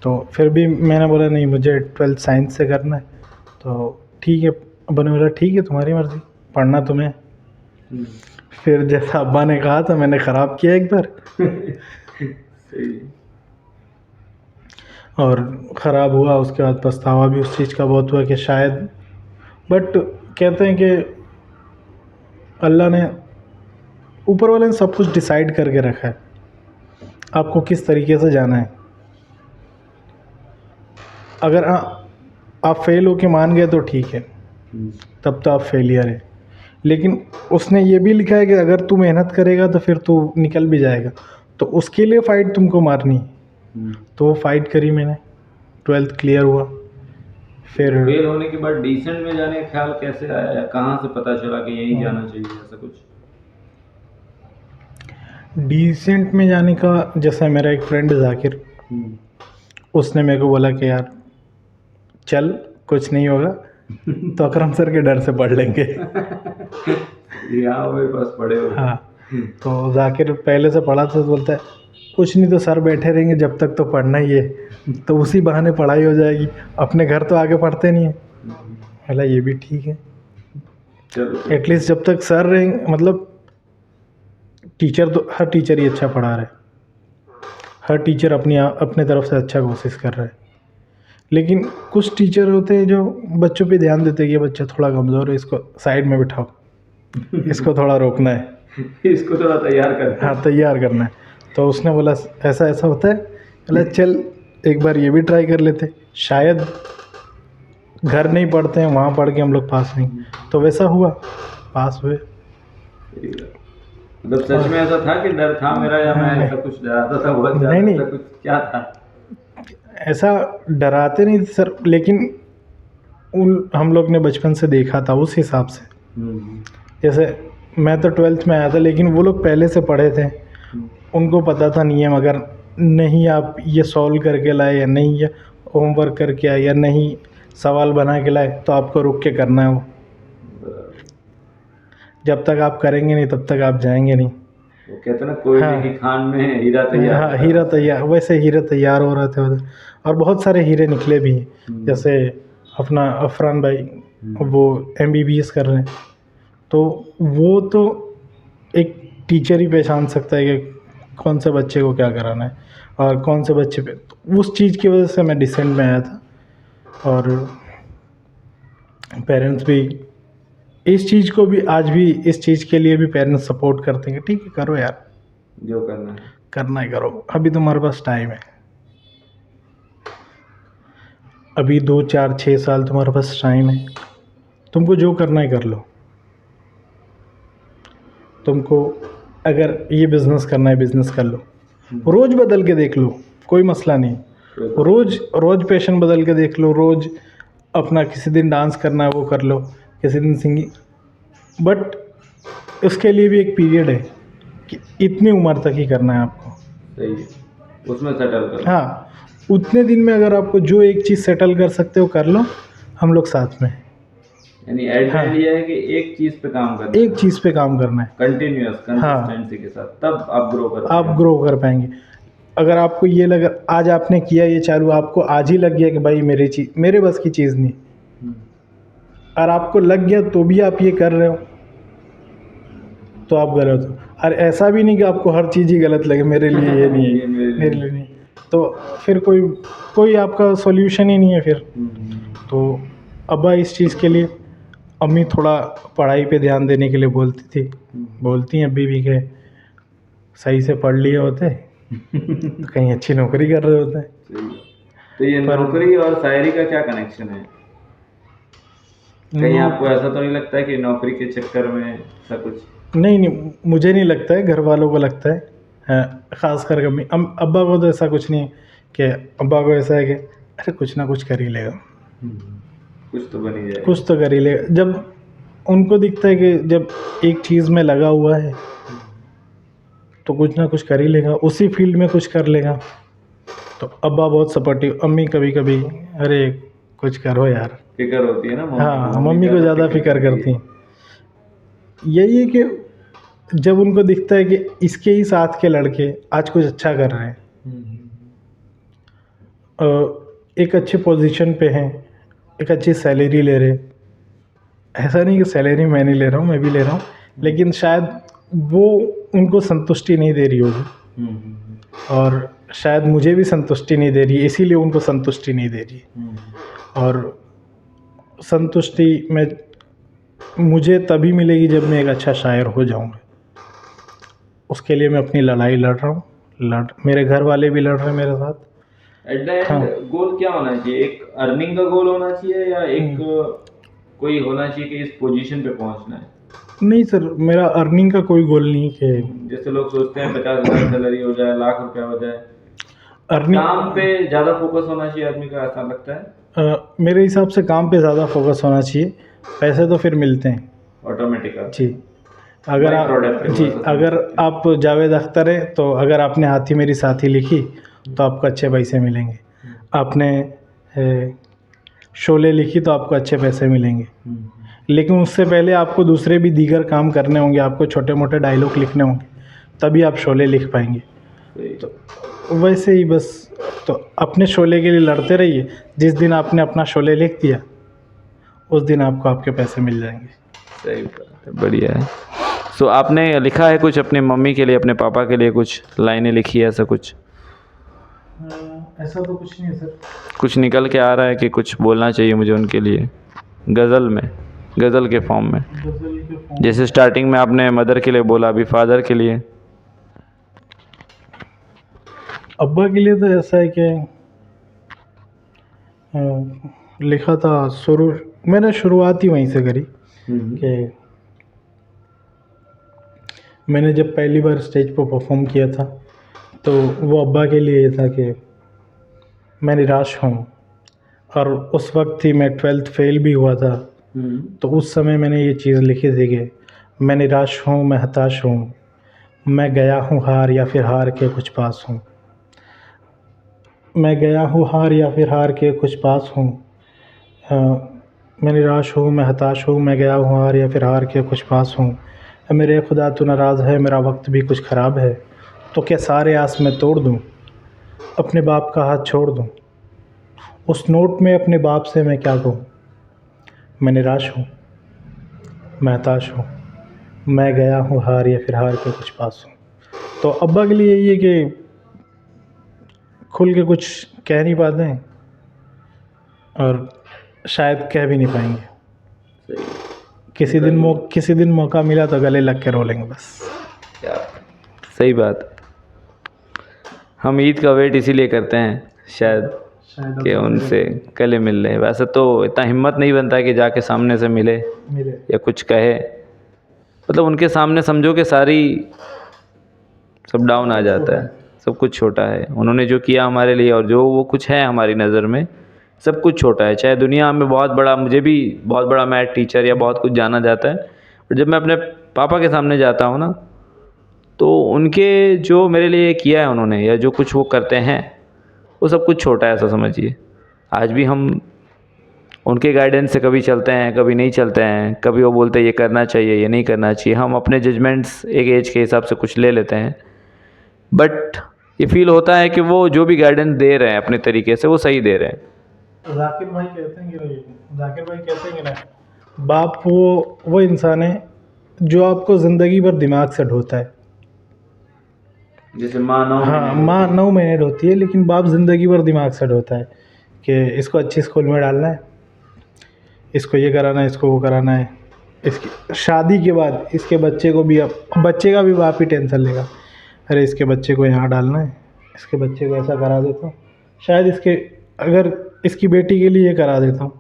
तो फिर भी मैंने बोला नहीं, मुझे 12th साइंस से करना है। तो ठीक है, अब्बा ने बोला ठीक है तुम्हारी मर्ज़ी, पढ़ना तुम्हें। फिर जैसा अब्बा ने कहा था मैंने ख़राब किया एक बार और ख़राब हुआ। उसके बाद पछतावा भी उस चीज़ का बहुत हुआ कि शायद, बट कहते हैं कि अल्लाह ने, ऊपर वाले ने सब कुछ डिसाइड करके रखा है आपको किस तरीके से जाना है। अगर आप फेल हो के मान गए तो ठीक है, तब तो आप फेलियर है। लेकिन उसने ये भी लिखा है कि अगर तू मेहनत करेगा तो फिर तू निकल भी जाएगा, तो उसके लिए फ़ाइट तुमको मारनी है। तो वो फ़ाइट करी मैंने, 12th क्लियर हुआ। फिर फेल होने के बाद डिसेंट में जाने का ख्याल कैसे आया, कहाँ से पता चला कि यहीं जाना चाहिए, ऐसा कुछ? डिसेंट में जाने का, जैसा मेरा एक फ्रेंड जाकिर, उसने मेरे को बोला कि यार चल कुछ नहीं होगा तो अकरम सर के डर से पढ़ लेंगे। यहाँ मेरे पास पढ़े हो। हाँ, तो जाकिर पहले से पढ़ा था तो बोलता है कुछ नहीं, तो सर बैठे रहेंगे जब तक तो पढ़ना ही है, तो उसी बहाने पढ़ाई हो जाएगी, अपने घर तो आगे पढ़ते नहीं है। बोला ये भी ठीक है, चलो एटलीस्ट जब तक सर रहेंगे, मतलब टीचर तो हर टीचर ही अच्छा पढ़ा रहा है, हर टीचर अपने तरफ से अच्छा कोशिश कर रहा है। लेकिन कुछ टीचर होते हैं जो बच्चों पे ध्यान देते हैं कि ये बच्चा थोड़ा कमज़ोर है, इसको साइड में बिठाओ, इसको थोड़ा रोकना है, इसको थोड़ा तैयार कर। हाँ तैयार करना है। तो उसने बोला ऐसा ऐसा होता है, बोला चल एक बार ये भी ट्राई कर लेते, शायद घर नहीं पढ़ते हैं वहाँ पढ़ के हम लोग पास नहीं। तो वैसा हुआ, पास हुए। मतलब सच में ऐसा था कि डर था मेरा, या मैं ऐसा कुछ डराता था बहुत ज़्यादा? नहीं, ऐसा कुछ क्या था? ऐसा डराते नहीं थे सर, लेकिन हम लोग ने बचपन से देखा था उस हिसाब से। जैसे मैं तो 12th में आया था, लेकिन वो लोग पहले से पढ़े थे, उनको पता था नियम, अगर नहीं आप ये सॉल्व करके लाए या नहीं ये होमवर्क करके आए या नहीं सवाल बना के लाए तो आपको रुक के करना है वो। जब तक आप करेंगे नहीं तब तक आप जाएंगे नहीं। वो कहते ना, कोयले हाँ। की खान में हीरा तैयार। हाँ, हीरा तैयार, वैसे हीरे तैयार हो रहे थे उधर, और बहुत सारे हीरे निकले भी हैं। जैसे अपना अफरान भाई, वो MBBS कर रहे हैं, तो वो तो एक टीचर ही पहचान सकता है कि कौन से बच्चे को क्या कराना है और कौन से बच्चे पे। तो उस चीज़ की वजह से मैं डिसेंट में आया था, और पेरेंट्स भी इस चीज़ को भी, आज भी इस चीज़ के लिए भी पेरेंट्स सपोर्ट करते हैं कि ठीक है करो यार, जो करना है करना ही करो, अभी तुम्हारे पास टाइम है, अभी 2 4 6 साल तुम्हारे पास टाइम है, तुमको जो करना है कर लो। तुमको अगर ये बिज़नेस करना है बिज़नेस कर लो, रोज़ बदल के देख लो, कोई मसला नहीं, रोज़ रोज़ पैशन बदल के देख लो, रोज़ अपना किसी दिन डांस करना है वो कर लो, किसी दिन सिंगिंग, बट उसके लिए भी एक पीरियड है कि इतनी उम्र तक ही करना है आपको। सही है, उसमें सेटल कर। हाँ, उतने दिन में अगर आपको जो एक चीज़ सेटल कर सकते हो कर लो, हम लोग साथ में हैं। यानी एट द हाँ। एंड ये है कि एक चीज पे काम करना एक चीज़ पे काम करना है, कंटिन्यूअस हाँ। कंसिस्टेंसी के साथ, तब आप ग्रो कर आप पाएंगे। ग्रो कर पाएंगे। अगर आपको ये लगा आज आपने किया ये चालू, आपको आज ही लग गया कि भाई मेरे बस की चीज़ नहीं, हम्म, और आपको लग गया तो भी आप ये कर रहे हो तो आप गलत हो। और ऐसा भी नहीं कि आपको हर चीज़ ही गलत लगे, मेरे लिए ये नहीं ये है, मेरे लिए मेरे लिए नहीं, तो फिर कोई आपका सॉल्यूशन ही नहीं है फिर। तो अब्बा इस चीज़ के लिए, अम्मी थोड़ा पढ़ाई पे ध्यान देने के लिए बोलती थी, बोलती हैं अभी भी कि सही से पढ़ लिए होते तो कहीं अच्छी नौकरी कर रहे होते। सही है। तो ये पर- नौकरी और शायरी का क्या कनेक्शन है? कहीं नो- आपको ऐसा तो नहीं लगता है कि नौकरी के चक्कर में ऐसा कुछ? नहीं, मुझे नहीं लगता है, घर वालों को लगता है, ख़ास कर अम्मी अब्बा को तो ऐसा कुछ नहीं है, कि अब्बा को ऐसा है कि अरे कुछ ना कुछ कर ही लेगा, कुछ तो बन ही जाएगा। कुछ तो कर ही लेगा। जब उनको दिखता है कि जब एक चीज़ में लगा हुआ है तो कुछ ना कुछ कर ही लेगा, उसी फील्ड में कुछ कर लेगा। तो अब्बा बहुत सपोर्टिव, अम्मी कभी कभी अरे कुछ करो यार, फिक्र होती है ना मम्मी हाँ को, मम्मी को ज़्यादा फिक्र करती हैं। यही है कि जब उनको दिखता है कि इसके ही साथ के लड़के आज कुछ अच्छा कर रहे हैं, एक अच्छे पोजीशन पे हैं, एक अच्छी सैलरी ले रहे, ऐसा नहीं कि सैलरी मैं नहीं ले रहा हूँ, मैं भी ले रहा हूँ, लेकिन शायद वो उनको संतुष्टि नहीं दे रही होगी, और शायद मुझे भी संतुष्टि नहीं दे रही है, इसीलिए उनको संतुष्टि नहीं दे रही है। और संतुष्टि में मुझे तभी मिलेगी जब मैं एक अच्छा शायर हो जाऊँगा। उसके लिए मैं अपनी लड़ाई लड़ रहा हूँ, मेरे घर वाले भी लड़ रहे हैं मेरे साथ। एट द एंड गोल क्या होना चाहिए? एक अर्निंग का गोल होना चाहिए या एक कोई होना चाहिए कि इस पोजीशन पे पहुंचना है? नहीं सर, मेरा अर्निंग का कोई गोल नहीं है कि जैसे लोग सोचते हैं 50,000 सैलरी हो जाए, लाख रुपया हो जाए। अर्निंग, काम पे ज्यादा फोकस होना चाहिए आदमी का, ऐसा लगता है? मेरे हिसाब से काम पे ज़्यादा फोकस होना चाहिए, पैसे तो फिर मिलते हैं ऑटोमेटिक जी। अगर आप Byproduct है, जी, वैसा अगर समझ सकते आप जावेद अख्तर है तो अगर आपने हाथी मेरी साथी लिखी तो आपको अच्छे पैसे मिलेंगे, आपने शोले लिखी तो आपको अच्छे पैसे मिलेंगे, लेकिन उससे पहले आपको दूसरे भी दीगर काम करने होंगे, आपको छोटे मोटे डायलॉग लिखने होंगे, तभी आप शोले लिख पाएंगे। तो वैसे ही बस, तो अपने शोले के लिए लड़ते रहिए, जिस दिन आपने अपना शोले लिख दिया उस दिन आपको आपके पैसे मिल जाएंगे। सही बात है, बढ़िया है। सो आपने लिखा है कुछ अपने मम्मी के लिए, अपने पापा के लिए कुछ लाइनें लिखी है, ऐसा कुछ? ऐसा तो कुछ नहीं है सर। कुछ निकल के आ रहा है कि कुछ बोलना चाहिए मुझे उनके लिए, गज़ल में, गज़ल के फॉर्म में? गज़ल के फॉर्म, जैसे स्टार्टिंग में आपने मदर के लिए बोला, अभी फादर के लिए। अब्बा के लिए तो ऐसा है कि लिखा था मैंने शुरुआत ही वहीं से करी कि मैंने जब पहली बार स्टेज पर परफॉर्म किया था तो वो अब्बा के लिए ये था कि मैं निराश हूँ, और उस वक्त ही मैं 12th फेल भी हुआ था, तो उस समय मैंने ये चीज़ लिखी थी कि मैं निराश हूँ, मैं हताश हूँ, मैं गया हूँ हार या फिर हार के कुछ पास हूँ, मैं गया हूँ हार या फिर हार के कुछ पास हूँ, मैं निराश हूँ, मैं हताश हूँ, मैं गया हूँ हार या फिर हार के कुछ पास हूँ, मेरे खुदा तू नाराज़ है, मेरा वक्त भी कुछ ख़राब है, तो क्या सारे आस मैं तोड़ दूँ, अपने बाप का हाथ छोड़ दूँ, उस नोट में अपने बाप से मैं क्या कहूँ, मैं निराश हूँ, मैं हताश हूँ, मैं गया हूँ हार या फिर हार के कुछ पास हूँ। तो अब्बा के लिए यही है कि खुल के कुछ कह नहीं पाते हैं, और शायद कह भी नहीं पाएंगे। किसी दिन मौका मिला तो गले लग के रो लेंगे बस। क्या सही बात है। हम ईद का वेट इसीलिए करते हैं शायद कि उनसे गले मिल रहे। वैसे तो इतना हिम्मत नहीं बनता कि जाके सामने से मिले या कुछ कहे, मतलब उनके सामने समझो कि सारी सब डाउन आ जाता है, सब कुछ छोटा है। उन्होंने जो किया हमारे लिए और जो वो कुछ है हमारी नज़र में, सब कुछ छोटा है। चाहे दुनिया में बहुत बड़ा, मुझे भी बहुत बड़ा मैथ टीचर या बहुत कुछ जाना जाता है, पर जब मैं अपने पापा के सामने जाता हूँ ना, तो उनके जो मेरे लिए किया है उन्होंने, या जो कुछ वो करते हैं, वो सब कुछ छोटा है, ऐसा समझिए। आज भी हम उनके गाइडेंस से कभी चलते हैं, कभी नहीं चलते हैं, कभी वो बोलते हैं ये करना चाहिए, ये नहीं करना चाहिए। हम अपने जजमेंट्स एक एज के हिसाब से कुछ ले लेते हैं, बट ये फील होता है कि वो जो भी गाइडेंस दे रहे हैं अपने तरीके से वो सही दे रहे हैं। जाकिर भाई कहते हैं कि ना, बाप वो इंसान है जो आपको ज़िंदगी भर दिमाग से ढोता है। जैसे माँ 9 हाँ, माँ 9 महीने ढोती है, लेकिन बाप ज़िंदगी भर दिमाग से ढोता है कि इसको अच्छी स्कूल में डालना है, इसको ये कराना है, इसको वो कराना है। इसकी शादी के बाद इसके बच्चे को भी, अब बच्चे का भी बाप ही टेंशन लेगा, अरे इसके बच्चे को यहाँ डालना है, इसके बच्चे को ऐसा करा देता हूँ, शायद अगर इसकी बेटी के लिए ये करा देता हूँ,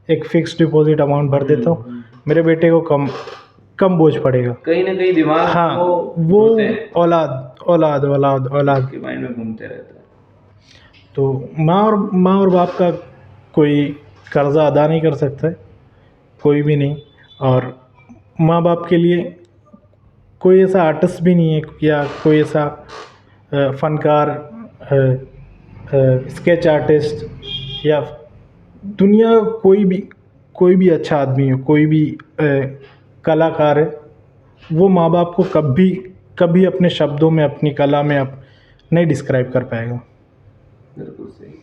एक फ़िक्स डिपॉजिट अमाउंट भर देता हूँ, मेरे बेटे को कम बोझ पड़ेगा। कहीं ना कहीं दिमाग हाँ, वो औलाद के माइंड में घूमते रहता है। तो माँ और बाप का कोई कर्जा अदा नहीं कर सकता है, कोई भी नहीं। और माँ बाप के लिए कोई ऐसा आर्टिस्ट भी नहीं है या कोई ऐसा फनकार, स्केच आर्टिस्ट या दुनिया कोई भी अच्छा आदमी हो, कोई भी कलाकार है, वो माँ बाप को कभी अपने शब्दों में, अपनी कला में नहीं डिस्क्राइब कर पाएगा। बिल्कुल सही,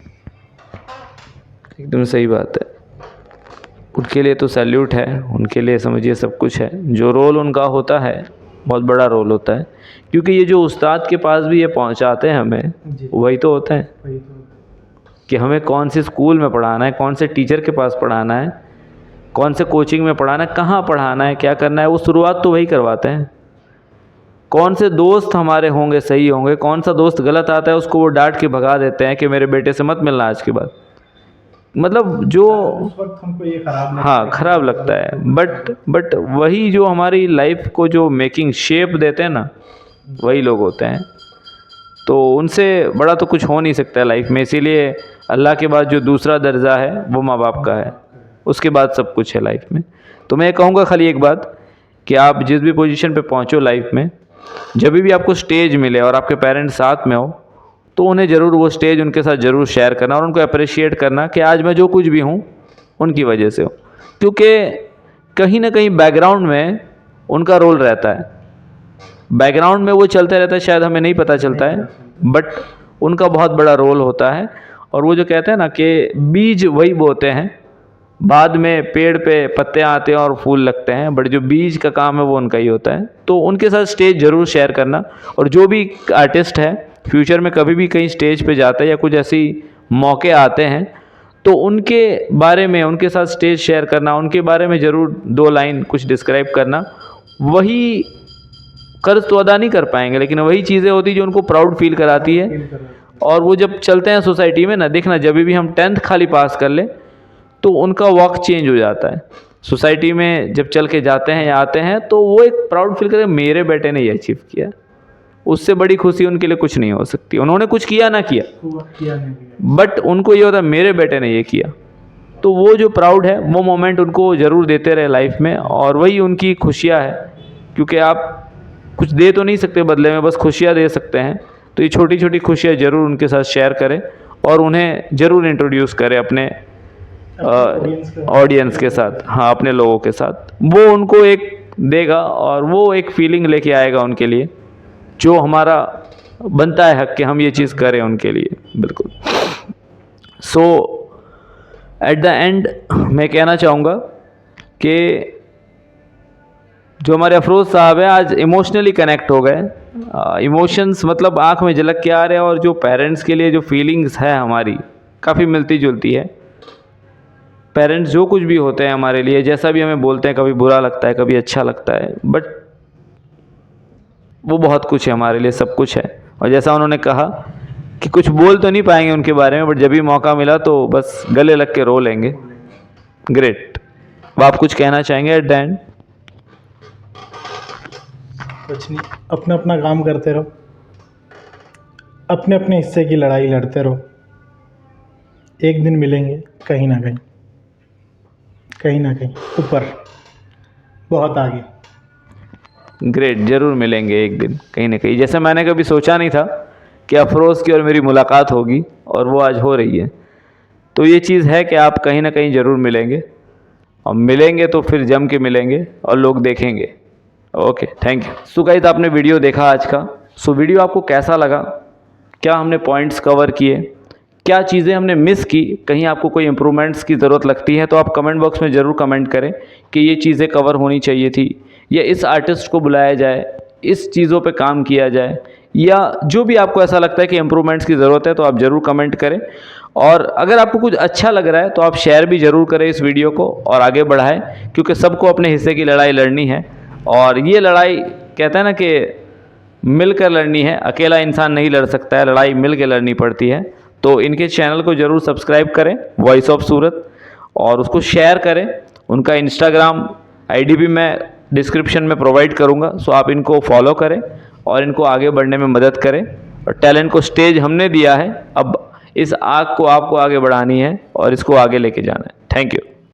एकदम सही बात है। उनके लिए तो सैल्यूट है, उनके लिए समझिए सब कुछ है। जो रोल उनका होता है बहुत बड़ा रोल होता है, क्योंकि ये जो उस्ताद के पास भी ये पहुंचाते हैं हमें, वही तो होता है कि हमें कौन से स्कूल में पढ़ाना है, कौन से टीचर के पास पढ़ाना है, कौन से कोचिंग में पढ़ाना है, कहाँ पढ़ाना है, क्या करना है, वो शुरुआत तो वही करवाते हैं। कौन से दोस्त हमारे होंगे सही होंगे, कौन सा दोस्त गलत आता है उसको वो डांट के भगा देते हैं कि मेरे बेटे से मत मिलना आज के बाद। मतलब जो उस वक्त हमको ये ख़राब लगता है, बट वही जो हमारी लाइफ को जो मेकिंग शेप देते हैं ना, वही लोग होते हैं। तो उनसे बड़ा तो कुछ हो नहीं सकता है लाइफ में। इसीलिए अल्लाह के बाद जो दूसरा दर्जा है वो माँ बाप का है, उसके बाद सब कुछ है लाइफ में। तो मैं कहूँगा खाली एक बात कि आप जिस भी पोजीशन पे पहुँचो लाइफ में, जब भी आपको स्टेज मिले और आपके पेरेंट्स साथ में हो, तो उन्हें ज़रूर वो स्टेज उनके साथ ज़रूर शेयर करना और उनको अप्रिशिएट करना कि आज मैं जो कुछ भी हूँ उनकी वजह से हो। क्योंकि कहीं ना कहीं बैकग्राउंड में उनका रोल रहता है, बैकग्राउंड में वो चलते रहता है, शायद हमें नहीं पता चलता है, बट उनका बहुत बड़ा रोल होता है। और वो जो कहते हैं ना कि बीज वही बोते हैं, बाद में पेड़ पे पत्ते आते हैं और फूल लगते हैं, बट जो बीज का काम है वो उनका ही होता है। तो उनके साथ स्टेज ज़रूर शेयर करना। और जो भी आर्टिस्ट है फ्यूचर में कभी भी कहीं स्टेज पे जाता है या कुछ ऐसी मौके आते हैं, तो उनके बारे में उनके साथ स्टेज शेयर करना, उनके बारे में ज़रूर 2 लाइन कुछ डिस्क्राइब करना। वही कर्ज तो अदा नहीं कर पाएंगे, लेकिन वही चीज़ें होती जो उनको प्राउड फील कराती है। और वो जब चलते हैं सोसाइटी में ना, देखना जब भी हम 10th खाली पास कर ले तो उनका वॉक चेंज हो जाता है। सोसाइटी में जब चल के जाते हैं या आते हैं तो वो एक प्राउड फील करते हैं, मेरे बेटे ने ये अचीव किया। उससे बड़ी खुशी उनके लिए कुछ नहीं हो सकती। उन्होंने कुछ किया ना किया, बट उनको ये होता है मेरे बेटे ने ये किया। तो वो जो प्राउड है वो मोमेंट उनको ज़रूर देते रहे लाइफ में, और वही उनकी खुशियाँ है। क्योंकि आप कुछ दे तो नहीं सकते बदले में, बस खुशियाँ दे सकते हैं। तो ये छोटी छोटी खुशियाँ ज़रूर उनके साथ शेयर करें और उन्हें ज़रूर इंट्रोड्यूस करें अपने ऑडियंस के साथ, हाँ अपने लोगों के साथ। वो उनको एक देगा और वो एक फीलिंग लेके आएगा उनके लिए, जो हमारा बनता है हक कि हम ये चीज़ करें उनके लिए। बिल्कुल। सो एट द एंड मैं कहना चाहूँगा कि जो हमारे अफरोज़ साहब हैं आज इमोशनली कनेक्ट हो गए। इमोशंस मतलब आँख में झलक के आ रहे हैं, और जो पेरेंट्स के लिए जो फीलिंग्स है हमारी काफ़ी मिलती जुलती है। पेरेंट्स जो कुछ भी होते हैं हमारे लिए, जैसा भी हमें बोलते हैं, कभी बुरा लगता है कभी अच्छा लगता है, बट वो बहुत कुछ है हमारे लिए, सब कुछ है। और जैसा उन्होंने कहा कि कुछ बोल तो नहीं पाएंगे उनके बारे में, बट जब भी मौका मिला तो बस गले लग के रो लेंगे। ग्रेट। अब आप कुछ कहना चाहेंगे एट द एंड? कुछ नहीं, अपना अपना काम करते रहो, अपने अपने हिस्से की लड़ाई लड़ते रहो। एक दिन मिलेंगे कहीं ना कहीं ऊपर, बहुत आगे। ग्रेट, ज़रूर मिलेंगे एक दिन कहीं ना कहीं। जैसे मैंने कभी सोचा नहीं था कि अफरोज़ की और मेरी मुलाकात होगी, और वो आज हो रही है। तो ये चीज़ है कि आप कहीं ना कहीं ज़रूर मिलेंगे, और मिलेंगे तो फिर जम के मिलेंगे और लोग देखेंगे। Okay, thank you. So guys, आपने वीडियो देखा आज का। सो वीडियो आपको कैसा लगा, क्या हमने पॉइंट्स कवर किए, क्या चीज़ें हमने मिस की, कहीं आपको कोई इम्प्रूवमेंट्स की ज़रूरत लगती है तो आप कमेंट बॉक्स में ज़रूर कमेंट करें कि ये चीज़ें कवर होनी चाहिए थी, या इस आर्टिस्ट को बुलाया जाए, इस चीज़ों पे काम किया जाए, या जो भी आपको ऐसा लगता है कि इम्प्रूवमेंट्स की ज़रूरत है तो आप ज़रूर कमेंट करें। और अगर आपको कुछ अच्छा लग रहा है तो आप शेयर भी ज़रूर करें इस वीडियो को और आगे बढ़ाएं, क्योंकि सबको अपने हिस्से की लड़ाई लड़नी है। और ये लड़ाई कहते हैं ना कि मिलकर लड़नी है, अकेला इंसान नहीं लड़ सकता है, लड़ाई मिल के लड़नी पड़ती है। तो इनके चैनल को ज़रूर सब्सक्राइब करें, वॉइस ऑफ सूरत, और उसको शेयर करें। उनका इंस्टाग्राम आईडी भी मैं डिस्क्रिप्शन में प्रोवाइड करूँगा, सो आप इनको फॉलो करें और इनको आगे बढ़ने में मदद करें। और टैलेंट को स्टेज हमने दिया है, अब इस आग को आपको आगे बढ़ानी है और इसको आगे लेके जाना है। Thank you.